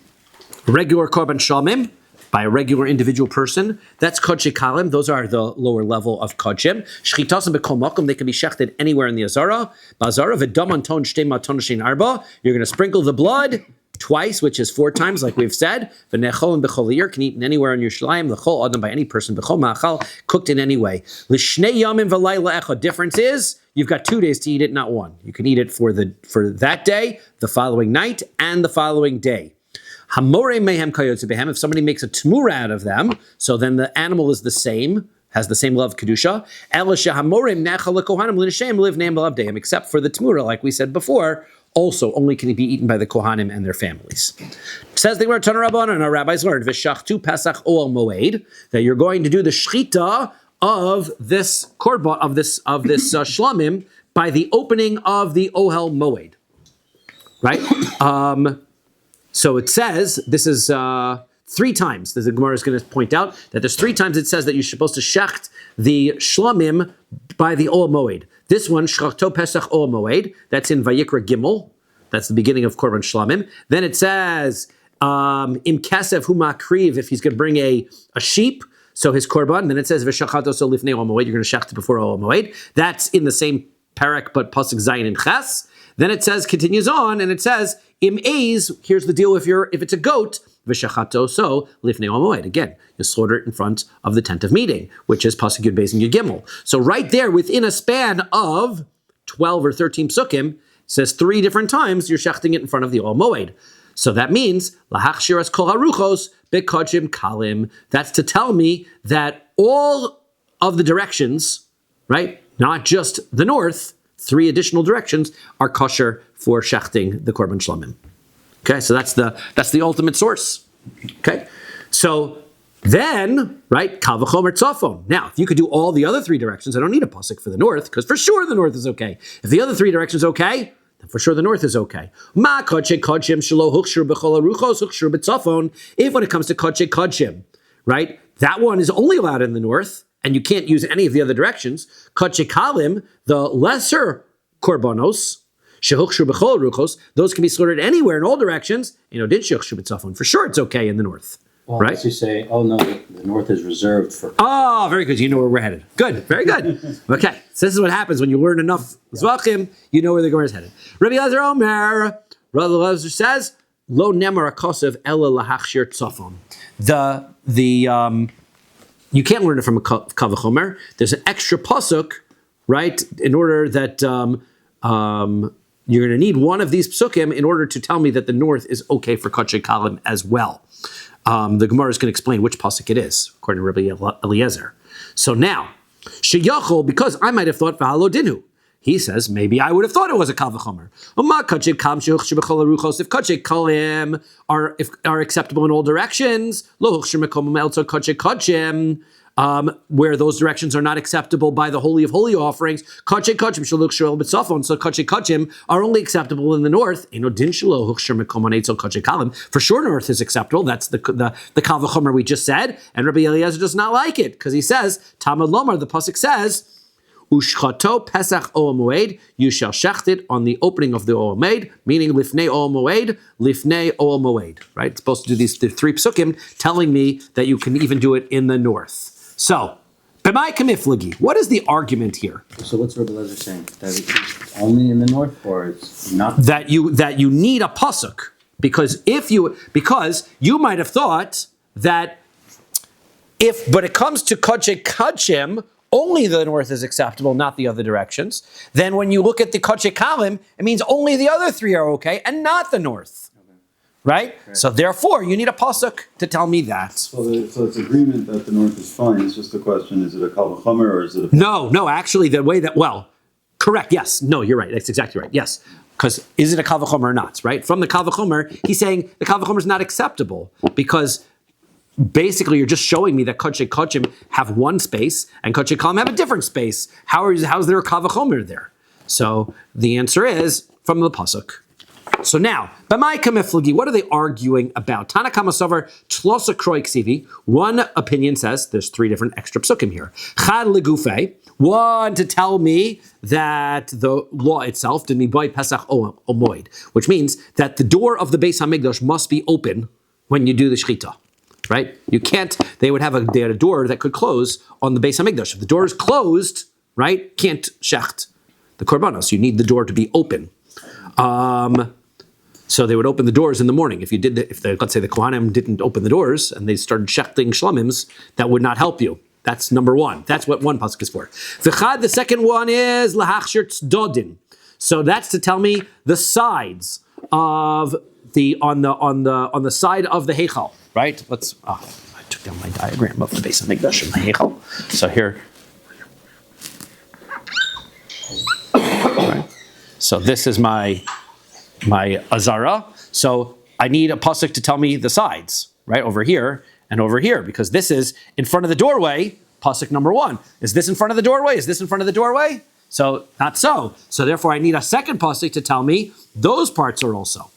regular korban shlomim, by a regular individual person. That's kodshei kalim. Those are the lower level of kodshim. Shchitasim b'kol makom. They can be shechted anywhere in the azara. Ba'azara v'dam anton shtei maton shein arba. You're going to sprinkle the blood twice, which is 4 times, like we've said. V'nechol b'chol yir, can eat in anywhere in Yerushalayim. L'chol adam, by any person. B'chol ma'achal, cooked in any way. L'shnei yamim v'layla echad. Difference is you've got 2 days to eat it, not one. You can eat it for that day, the following night, and the following day. Hamore mehem kayotze behem. If somebody makes a tmura out of them, so then the animal is the same, has the same level of kedusha. Elisha hamore nechal lekohanim l'neshem live ne'em b'lavdeim. Except for the tmura, like we said before, also only can it be eaten by the kohanim and their families. Says the Gemara Tana Rabbanan, and our rabbis learned v'shachtu Pesach Oel Moed, that you're going to do the shchita of this korban of this shlamim by the opening of the Ohel Moed, right? So it says, this is 3 times, the Gemara is going to point out that there's 3 times it says that you're supposed to shecht the shlamim by the Ol Moed. This one, Shchachto Pesach Ol Moed, that's in Vayikra Gimel. That's the beginning of Korban Shlamim. Then it says, Im Kesef Hu Makriv, if he's going to bring a sheep, so his Korban. Then it says, V'shachato so lifnei Ol Moed, you're going to shecht it before Ol Moed. That's in the same parak, but Pasuk Zayin and Ches. Then it says, continues on, and it says, Im Eiz, here's the deal if it's a goat, V'shachato so lifnei Ol Moed. Again, you slaughter it in front of the tent of meeting, which is Pasuk Yud Beis and Yud Gimel. So right there, within a span of 12 or 13 psukim, says 3 different times you're shechting it in front of the Ol Moed. So that means lahachshiras kol haruchos bekodshim kalim. That's to tell me that all of the directions, right, not just the north, 3 additional directions are kosher for shechting the korban shlamim. Okay, so that's the ultimate source. Okay, so then, right, kal v'chomer tzafon. Now, if you could do all the other 3 directions, I don't need a pasuk for the north, because for sure the north is okay. If the other 3 directions okay, then for sure the north is okay. Ma kodshei kodshim shelo hukshur b'chol haruchos hukshur b'tzafon. If when it comes to kodshei kodshim, right, that one is only allowed in the north, and you can't use any of the other directions. Kodshei kalim, the lesser korbanos, shehukshur b'chol haruchos, those can be slaughtered anywhere in all directions. Did shehukshur b'tzafon? For sure it's okay in the north. Well, right? unless you say, oh no, the north is reserved for... Oh, very good. You know where we're headed. Good. Very good. Okay. So this is what happens when you learn enough Zevachim, you know where the Gemara is headed. Rabbi Elazar Omer, Rabbi Elazar says, Lo nemar akosev ela lahachshir tzafon. You can't learn it from a kavachomer. There's an extra pasuk, right, in order that you're going to need one of these psukim in order to tell me that the north is okay for kodshei kalim as well. The Gemara is going to explain which pasuk it is, according to Rabbi Eliezer. So now, sheyachol, because I might have thought v'halo dinu. He says, maybe I would have thought it was a kal v'chomer. If kodshei kalim are acceptable in all directions, where those directions are not acceptable by the Holy of Holy offerings, kodshei kodshim so kodshei kodshim are only acceptable in the north. For sure, north is acceptable. That's the kal v'chomer we just said, and Rabbi Eliezer does not like it because he says, Tamad Lomar, the pasuk says, Ushchato Pesach Ol Moed, you shall shecht it on the opening of the Ol Moed, meaning Lifnei Ol Moed, Lifnei Ol Moed. Right? It's supposed to do the 3 psukim, telling me that you can even do it in the north. So, B'mai Kamiflagi, what is the argument here? So what's Rabbi Elazar saying? That it's only in the north, or it's not? That you need a pasuk, because you might have thought that but it comes to kodshei kodshim, only the north is acceptable, not the other directions. Then when you look at the kodshei kalim, it means only the other 3 are okay and not the north. Okay. Right? So therefore, you need a pasuk to tell me that. So it's agreement that the north is fine. It's just a question, is it a kal v'chomer or is it a... No, actually the way that, correct, yes. No, you're right. That's exactly right. Yes. Because is it a kal v'chomer or not, right? From the kal v'chomer, he's saying the kal v'chomer is not acceptable because basically you're just showing me that kodshei kodshim have one space and kodshei kalim have a different space. How's there a kal v'chomer there? So the answer is from the pasuk. So now, b'mai kamiflagi, what are they arguing about? Tana kamasover tlosa kroi ksivi. One opinion says there's 3 different extra psukim here. Chad legufei, one to tell me that the law itself did me by Pesach Omoid, which means that the door of the Beis Hamikdash must be open when you do the shechita. Right? You can't, they had a door that could close on the Beis Hamikdash. If the door is closed, right, can't shecht the korbanos. You need the door to be open. So they would open the doors in the morning. Let's say the Kohanim didn't open the doors and they started shechting shlamims, that would not help you. That's number 1. That's what one pasuk is for. V'chad, the second one is lahachshir tzadodin. So that's to tell me the sides of on the side of the heichal. Right? I took down my diagram of the Beis Hamikdash and the Heichal. So here. Right. So this is my Azara. So I need a pasuk to tell me the sides, right? Over here and over here, because this is in front of the doorway, pasuk number 1. Is this in front of the doorway? Is this in front of the doorway? So not so. So therefore I need a second pasuk to tell me those parts are also.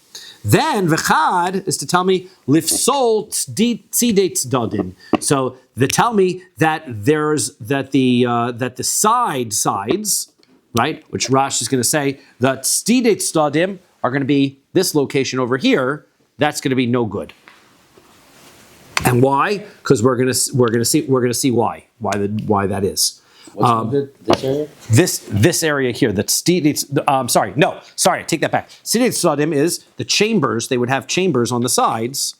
Then v'chad is to tell me lifsol tzidei tzadin. So they tell me that the sides, right, which Rash is going to say the tzidei tzadim are going to be this location over here. That's going to be no good. And why? Because we're gonna see why that is. What's this area? This area here, that's take that back. Tzidei Tzadim is the chambers. They would have chambers on the sides,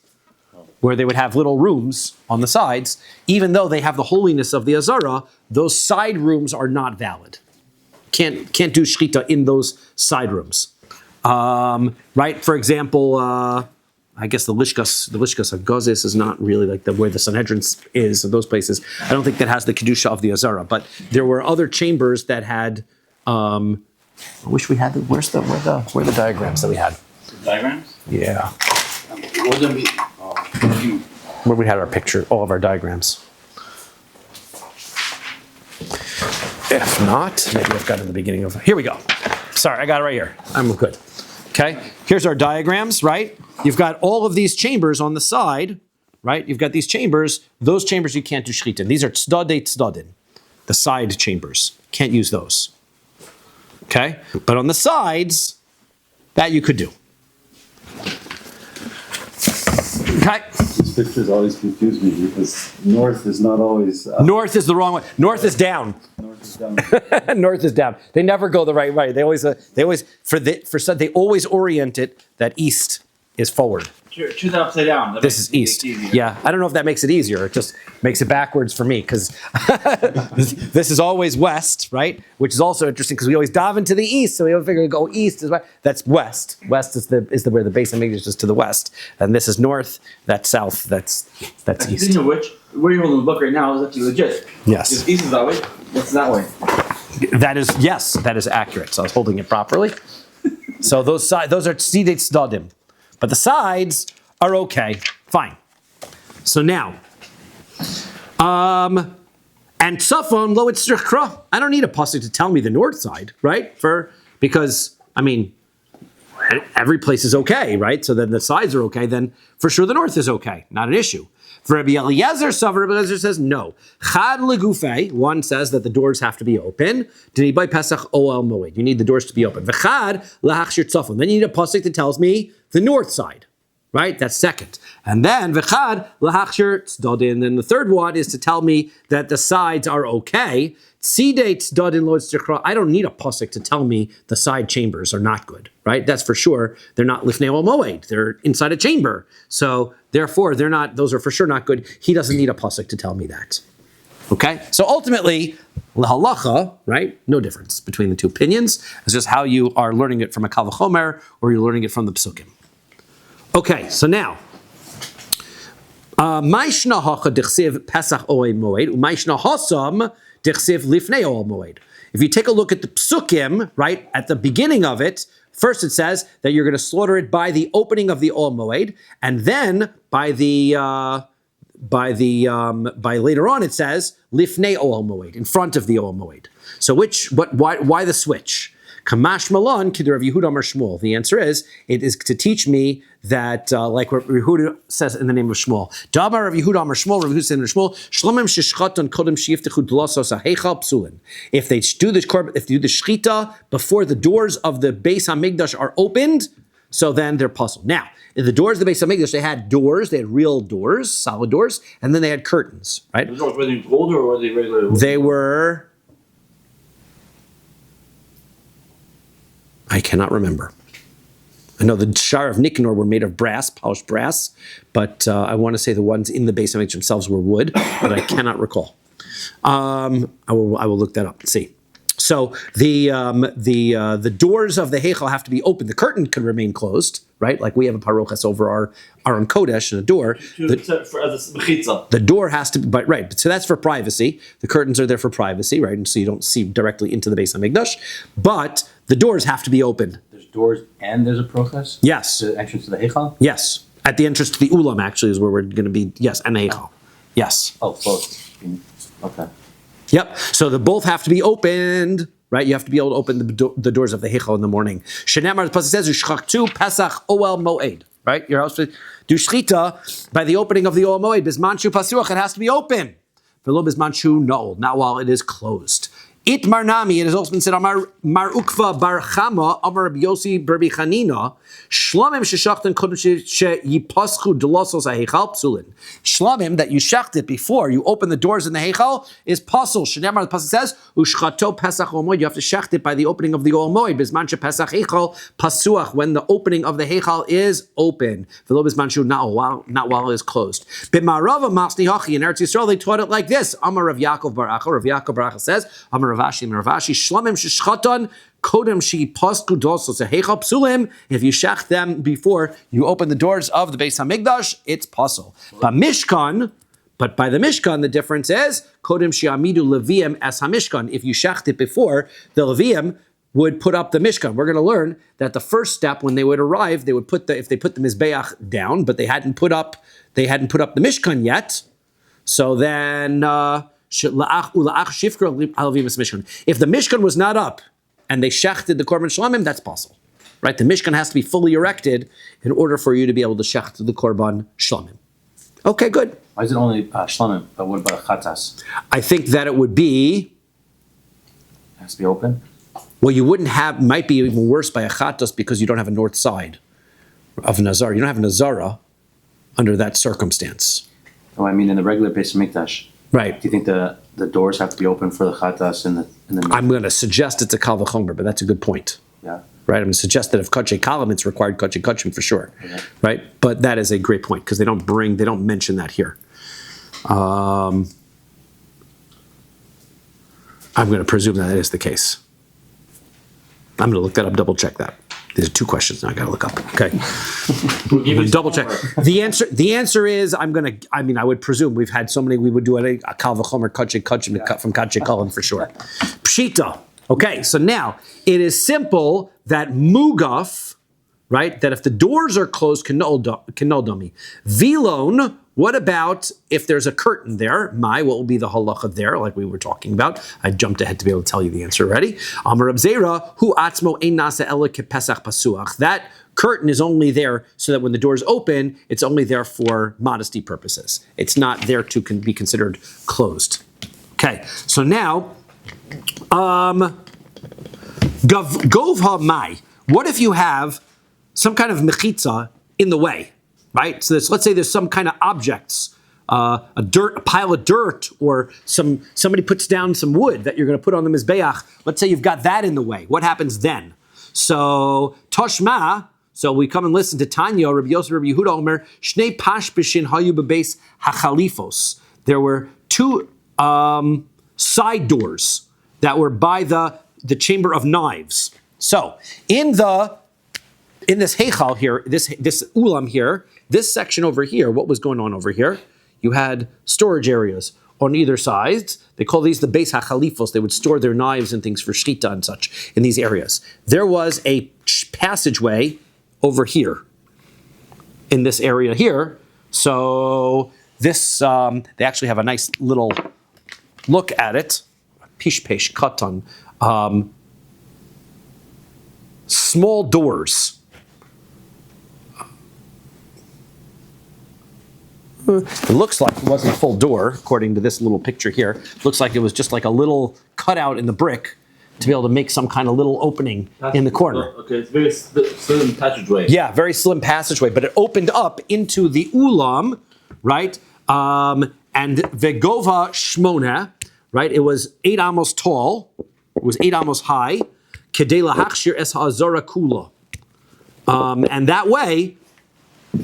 where they would have little rooms on the sides. Even though they have the holiness of the Azara, those side rooms are not valid. Can't do shchita in those side rooms. Right? For example. I guess the Lishkas HaGozis is not really like where the Sanhedrin is, or those places. I don't think that has the Kedusha of the Azara, but there were other chambers that had, I wish we had, where are the diagrams that we had? Diagrams? Yeah. Oh. Where we had our picture, all of our diagrams. If not, maybe I've got it in the beginning of, here we go. Sorry, I got it right here. I'm good. Okay, here's our diagrams, right? You've got all of these chambers on the side, right? You've got these chambers. Those chambers you can't do shchita in. These are tzadei tzadin, the side chambers. Can't use those. Okay, but on the sides, that you could do. Okay. These pictures always confuse me because north is not always up. North is the wrong way. North is down. North is down. North is down. They never go the right way. They always orient it that east is forward. Choose that upside down. That This makes is east. it easier. Yeah, I don't know if that makes it easier. It just makes it backwards for me because this is always west, right? Which is also interesting because we always dive into the east, so we always figure go east is west. That's west. West is where the base of English is to the west, and this is north. That's south. That's east. Speaking of which, where you're holding the book right now is actually legit. Yes. Because east is that way. What's that way? That is accurate. So I was holding it properly. So those are tzidei tzadim. But the sides are okay, fine. So now, and tzafon lo itzrichra. I don't need a pasuk to tell me the north side, right? Because I mean, every place is okay, right? So then the sides are okay. Then for sure the north is okay, not an issue. For Rabbi Eliezer, Rabbi Eliezer says no. Chad legufei. One says that the doors have to be open. By Pesach Oel Moed. You need the doors to be open. V'chad lahachshir tzafon. Then you need a pasuk that tells me the north side, right? That's second. And then v'chad lahachshir tzadin. Then the third one is to tell me that the sides are okay. Tzidei tzadin lo tzrichra. I don't need a pasuk to tell me the side chambers are not good, right? That's for sure. They're not lifnei ol moed. They're inside a chamber. So therefore, they're not. Those are for sure not good. He doesn't need a pasuk to tell me that. Okay. So ultimately, lahalacha, right? No difference between the two opinions. It's just how you are learning it from a kal v'chomer or you're learning it from the psukim. Okay. So now. Ma'ishna hacha dechsiv Pesach oed moed, u'ma'ishna hasam dechsiv lifnei oed moed. If you take a look at the psukim, right, at the beginning of it, first it says that you're going to slaughter it by the opening of the oed moed, and then by later on it says lifnei oed moed, in front of the oed moed. So why the switch? Kamash Malon, Kid Rav Yehuda Amar Shmuel. The answer is, it is to teach me that, like what Yehuda says in the name of Shmuel. Damar Rav Yehuda Amar Shmuel, Rav Yehuda said in Shmuel, Shlomim sheshchaton kodem sheyiftechu dlasos ha'heichal psulin. If they do the shchita before the doors of the Beis HaMikdash are opened, so then they're puzzled. Now, in the doors of the Beis HaMikdash, they had doors, they had real doors, solid doors, and then they had curtains, right? The doors, were they gold or were they regular? They were... I cannot remember. I know the Shar of Nicanor were made of brass, polished brass, but I want to say the ones in the Beis HaMikdash themselves were wood, but I cannot recall. I will look that up and see. So the doors of the Heichal have to be open. The curtain can remain closed, right? Like we have a parochas over our Aron Kodesh and a door. The door has to be, right. So that's for privacy. The curtains are there for privacy, right? And so you don't see directly into the Beis HaMikdash. But the doors have to be open. There's doors and there's a process? Yes. The entrance to the Heichal? Yes. At the entrance to the Ulam, actually, is where we're going to be. Yes, and the Heichal. Yes. Oh, both. Okay. Yep. So the both have to be opened, right? You have to be able to open the doors of the Heichal in the morning. Shenamar, the pasuk says, "Ushchaktu Pesach Oel Moed." Right? You're supposed to do shchita by the opening of the Oel Moed. Bismanchu Pasuach, it has to be open. V'lo bismanchu no, not while it is closed. It marnami, it has also been said, Amar Mar Ukva Bar Chama, Amar Rabbi Yossi Berbi Chanina, Shlomim sheshachtan kodem sheyipaschu delosos ha'heichal psulin. Shlomim, that you shecht it before you open the doors in the heichal, is pasul. Shneimar, the pasuk says, Ushchato Pesach Omoid, you have to shecht it by the opening of the Omoid, Bisman she Pesach heichal pasuach, when the opening of the heichal is open. V'lo bisman shu not while it is closed. B'marava masni hachi, in Eretz Yisrael, they taught it like this. Amar Rav Yaakov Bar Acha, Rav Yaakov Bar Acha says, Amar Ravashi, Shlomim sheshchatan kodem she pasku dosos heichal psulim. If you shech them before you open the doors of the Beis Hamikdash, it's pasul. But by the Mishkan, the difference is kodem she'amidu leviim as hamishkan. If you shecht it before, the leviim would put up the Mishkan. We're going to learn that the first step when they would arrive, they would if they put the Mizbeach down, but they hadn't put up the Mishkan yet. So then. If the Mishkan was not up and they shechted the Korban Shlomim, that's possible, right? The Mishkan has to be fully erected in order for you to be able to shecht the Korban Shlomim. Okay, good. Why is it only Shlomim, but what about Chatas? I think that it would be... It has to be open? Well, you wouldn't have, might be even worse by a Chatas because you don't have a north side of Nazar. You don't have Nazara under that circumstance. Oh, I mean in the regular Beis Hamikdash. Right. Do you think the doors have to be open for the Chatas in the I'm going to suggest it's a Kal V'chomer, but that's a good point. Yeah. Right? I'm going to suggest that if Kachay Kalam, it's required Kachay Kachim for sure. Okay. Right? But that is a great point because they don't mention that here. I'm going to presume that is the case. I'm going to look that up, double check that. These are two questions now I got to look up. Okay. Double check. The answer is I would presume we've had so many, we would do a Kal V'chomer Kachay Kachim from Kachay Kalam for sure. Pshita. Okay, so now it is simple that mugaf, right? That if the doors are closed, kenoldami. Vilon, what about if there's a curtain there? What will be the halacha there, like we were talking about? I jumped ahead to be able to tell you the answer already. Amar Rab Zera, hu atzmo ein nasa ela kepesach pasuach. That curtain is only there so that when the doors open, it's only there for modesty purposes. It's not there to be considered closed. Okay, so now, govha mai. What if you have some kind of mechitza in the way? Right, so let's say there's some kind of objects, a pile of dirt, or somebody puts down some wood that you're going to put on the mizbeach. Let's say you've got that in the way. What happens then? So toshma. So we come and listen to Tanya, Rabbi Yosef, Rabbi Yehuda Omer, Shnei pashbishin hayu bebeis hachalifos. There were two side doors that were by the chamber of knives. So in this heichal here, this ulam here, this section over here, what was going on over here? You had storage areas on either side. They call these the beis hachalifos. They would store their knives and things for shchita and such in these areas. There was a passageway over here, in this area here. So this, they actually have a nice little look at it. Pishpesh katan. Small doors. It looks like it wasn't a full door, according to this little picture here. It looks like it was just like a little cutout in the brick to be able to make some kind of little opening in the corner. Okay, it's very slim passageway. Yeah, very slim passageway, but it opened up into the ulam, right? And vegova shmona, right? It was 8 amos tall. It was 8 amos high. Kedei lahachshir es ha'azara kula. And that way,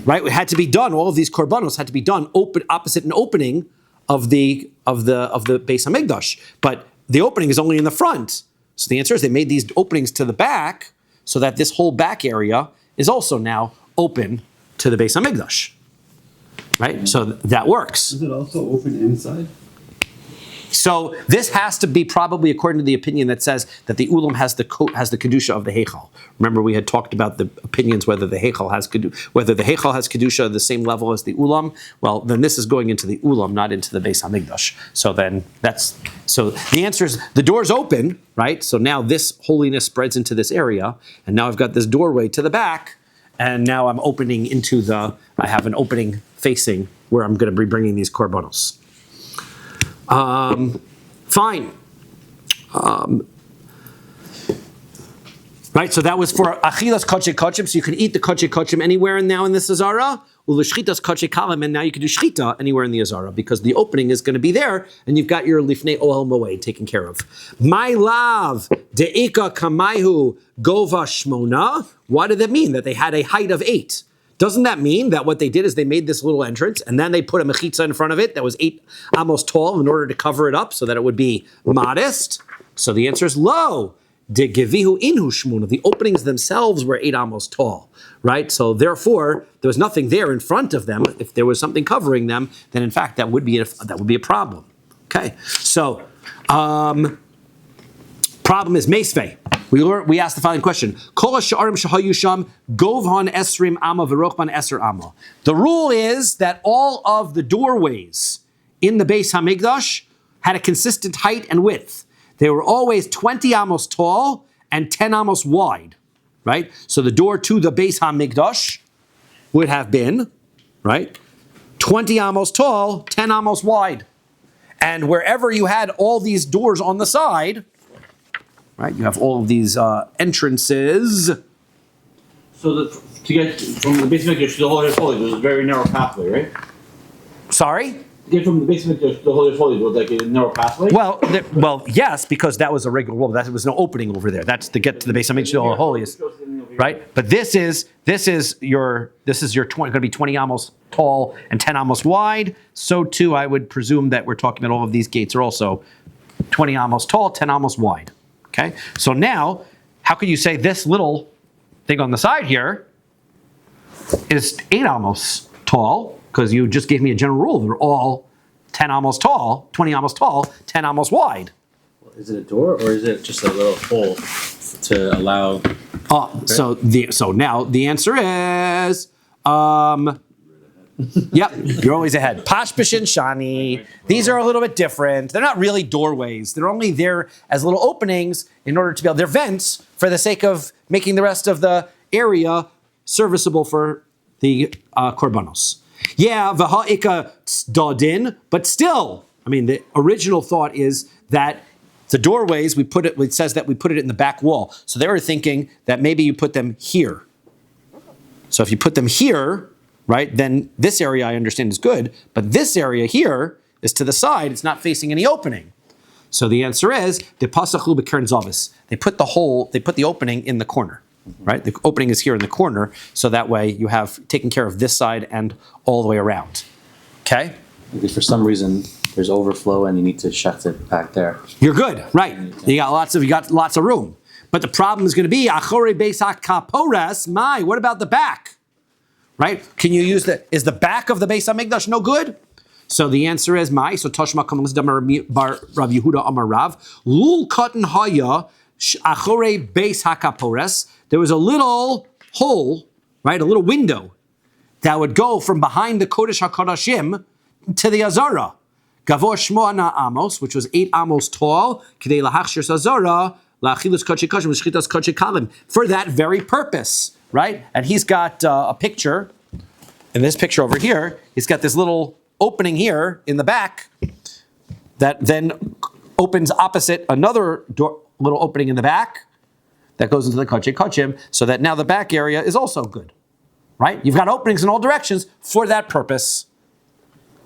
right, it had to be done. All of these korbanos had to be done opposite an opening of the Beis Hamikdash, but the opening is only in the front. So the answer is they made these openings to the back so that this whole back area is also now open to the Beis Hamikdash. Right, so that works. Is it also open inside? So this has to be probably according to the opinion that says that the ulam has the kedusha of the heichal. Remember, we had talked about the opinions whether the heichal has kedusha the same level as the ulam. Well, then this is going into the ulam, not into the Beis Hamikdash. So then the answer is the door's open, right? So now this holiness spreads into this area, and now I've got this doorway to the back, and now I'm opening I have an opening facing where I'm going to be bringing these korbanos. Fine. Right, so that was for achilas koche kochim, so you can eat the koche kochim anywhere now in this azara. Ulashchitas koche kalim, and now you can do shchita anywhere in the azara because the opening is going to be there, and you've got your lifnei ohel moed taken care of. My lav deika kamaihu gova shmona. What did that mean? That they had a height of 8. Doesn't that mean that what they did is they made this little entrance and then they put a mechitza in front of it that was 8 amos tall in order to cover it up so that it would be modest? So the answer is lo. De gevihu inhu shmuna. The openings themselves were 8 amos tall, right? So therefore, there was nothing there in front of them. If there was something covering them, then in fact that would be a problem. Okay, so problem is meisvei. We asked the following question: Kol ha'sha'arim shehayu sham govhan esrim ama v'rochban eser ama. The rule is that all of the doorways in the Beis Hamikdash had a consistent height and width. They were always 20 amos tall and 10 amos wide, right? So the door to the Beis Hamikdash would have been, right, 20 amos tall, 10 amos wide. And wherever you had all these doors on the side, right, you have all of these entrances. So to get from the Beis Hamikdash to the Holy of Holies, there was a very narrow pathway, right? Sorry? To get from the Beis Hamikdash to the Holy of Holies was like a narrow pathway? Well, yes, because that was a regular wall. There was no opening over there. That's to get to the Beis Hamikdash to the Holy of Holies, right? But this is your going to be 20 amos tall and 10 amos wide. So too, I would presume that we're talking about all of these gates are also 20 amos tall, 10 amos wide. Okay, so now, how could you say this little thing on the side here is 8 amos tall? Because you just gave me a general rule. They're all 10 amos tall, 20 amos tall, 10 amos wide. Is it a door or is it just a little hole to allow? So now the answer is, yep, you're always ahead. Pashpish and Shani. These are a little bit different. They're not really doorways. They're only there as little openings in order to be able. They're vents for the sake of making the rest of the area serviceable for the korbanos. Yeah, v'ha'ika tzadin, but still, I mean, the original thought is that the doorways it says that we put it in the back wall. So they were thinking that maybe you put them here. So if you put them here, right, then this area I understand is good, but this area here is to the side, it's not facing any opening. So the answer is, de pasachlu b'kern zavis. They put the opening in the corner, right? The opening is here in the corner, so that way you have taken care of this side and all the way around, okay? Maybe for some reason there's overflow and you need to shut it back there. You're good, right? You got lots of room. But the problem is going to be, achore beis hakapores, what about the back? Right? Can you use is the back of the Beis Hamikdash no good? So the answer is so Toshma comes Rav Yehuda Amar Rav, Lul Katan Haya, Achore Beis Hakapores. There was a little hole, right? A little window that would go from behind the Kodesh HaKodashim to the Azara. Gavor Shmoana Amos, which was 8 amos tall, K'dei Lahachshir Azara, La'achilus Koche Kochim, L'shchitas Koche Kalim, for that very purpose. Right? And he's got a picture, in this picture over here, he's got this little opening here in the back that then opens opposite another little opening in the back that goes into the Koche Kochim, so that now the back area is also good. Right? You've got openings in all directions for that purpose.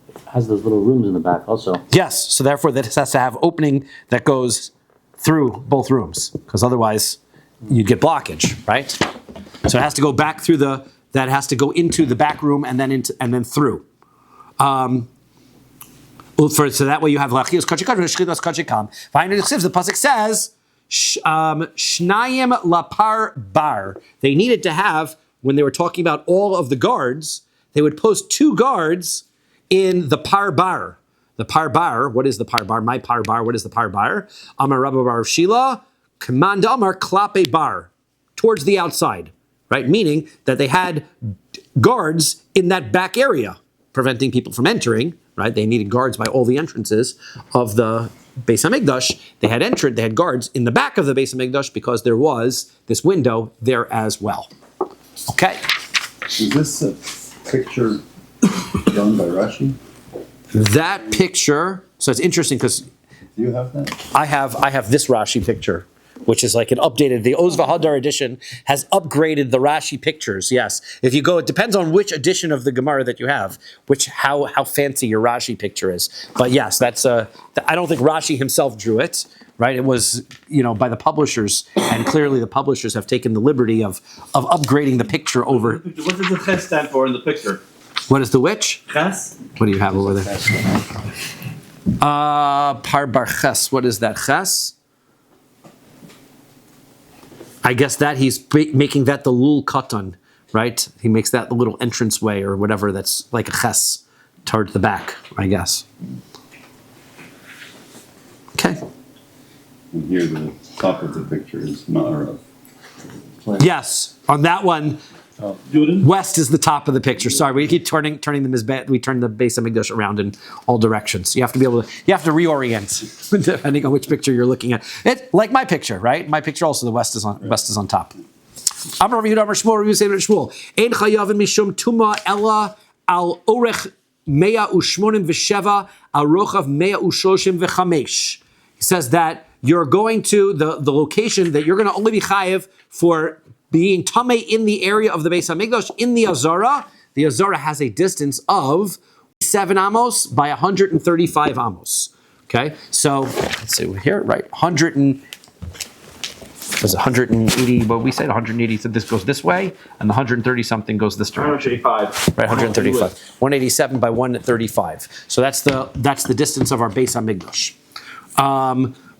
It has those little rooms in the back also. Yes, so therefore this has to have opening that goes through both rooms, because otherwise you'd get blockage, right? So it has to go back through that has to go into the back room and then through. So that way you have lachios kachikam, shchitas kachikam. Finally, the pasuk says shnayim lapar bar. They needed to have, when they were talking about all of the guards, they would post 2 guards in the par bar. The parbar, what is the parbar? My parbar, what is the parbar? Amar Rabbi Bar Shila, command Amar klape bar, towards the outside, right? Meaning that they had guards in that back area, preventing people from entering, right? They needed guards by all the entrances of the Beis Hamikdash. They had guards in the back of the Beis Hamikdash because there was this window there as well. Okay. Is this a picture done by Rashi? That picture, so it's interesting because Do you have that? I have this Rashi picture, which is like an updated, the Oz V'Hadar edition has upgraded the Rashi pictures, yes. If you go, it depends on which edition of the Gemara that you have, how fancy your Rashi picture is. But yes, that's I don't think Rashi himself drew it, right? It was, by the publishers, and clearly the publishers have taken the liberty of upgrading the picture over. What does the ches stand for in the picture? What is the which? Ches? What do you have over there? Parbar ches, what is that? Ches? I guess that he's making that the lul katan, right? He makes that the little entranceway or whatever that's like a ches towards the back, I guess. Okay. And here the top of the picture is Ma'arav. Yes, on that one, west is the top of the picture. Sorry, we keep turning the mizbeh. We turn the Beis Hamikdash around in all directions. You have to reorient depending on which picture you're looking at. It like my picture, right? My picture also the west is on top. Amar Rabbi Yehuda Amar Shmuel, Rabbi Yosef Shmuel. Ein chayavin mishum tuma ella al orech 187 al rochav 135. He says that you're going to the location that you're going to only be chayev for being tamei in the area of the Beis Hamikdash in the Azara. The Azara has a distance of 7 amos by 135 amos. Okay, so let's see here, right? 180. What we said, 180. So this goes this way, and the 130 something goes this direction. 135. Right, 135. 187 by 135. So that's the distance of our Beis Hamikdash.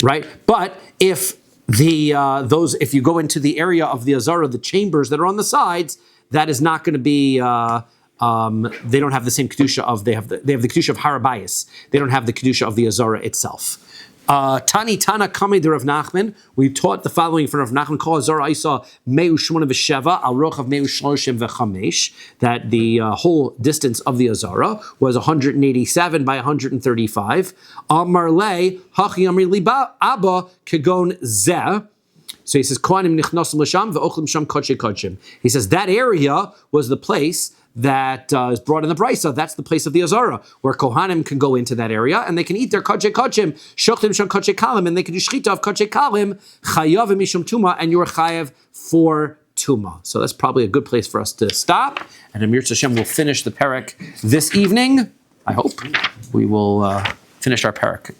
Right, but if if you go into the area of the Azara, the chambers that are on the sides, that is not going to be. They don't have the same kedusha of they have the kedusha of Harabayas. They don't have the kedusha of the Azara itself. Tani Tana Kami de Rav Nachman. We taught the following from Rav Nachman: Kol Azara Isa Meu Shmona v'Sheva Al Rochav Meu Shloshim v'Chamesh. That the whole distance of the Azara was 187 by 135. Amar Le Hachi Amri Liba Abba Kegon Zeh. So he says, Kohanim nichnasim l'sham ve'ochlim sham kodshe kodshim. He says that area was the place that is brought in the Brisa. That's the place of the Azara, where Kohanim can go into that area and they can eat their kodshe kodshim, shochlim sham kodshe kalim, and they can do shchita of kodshe kalim, chayav mishum tuma, and you're chayav for tuma. So that's probably a good place for us to stop. And Amir Hashem will finish the parak this evening. I hope we will finish our parak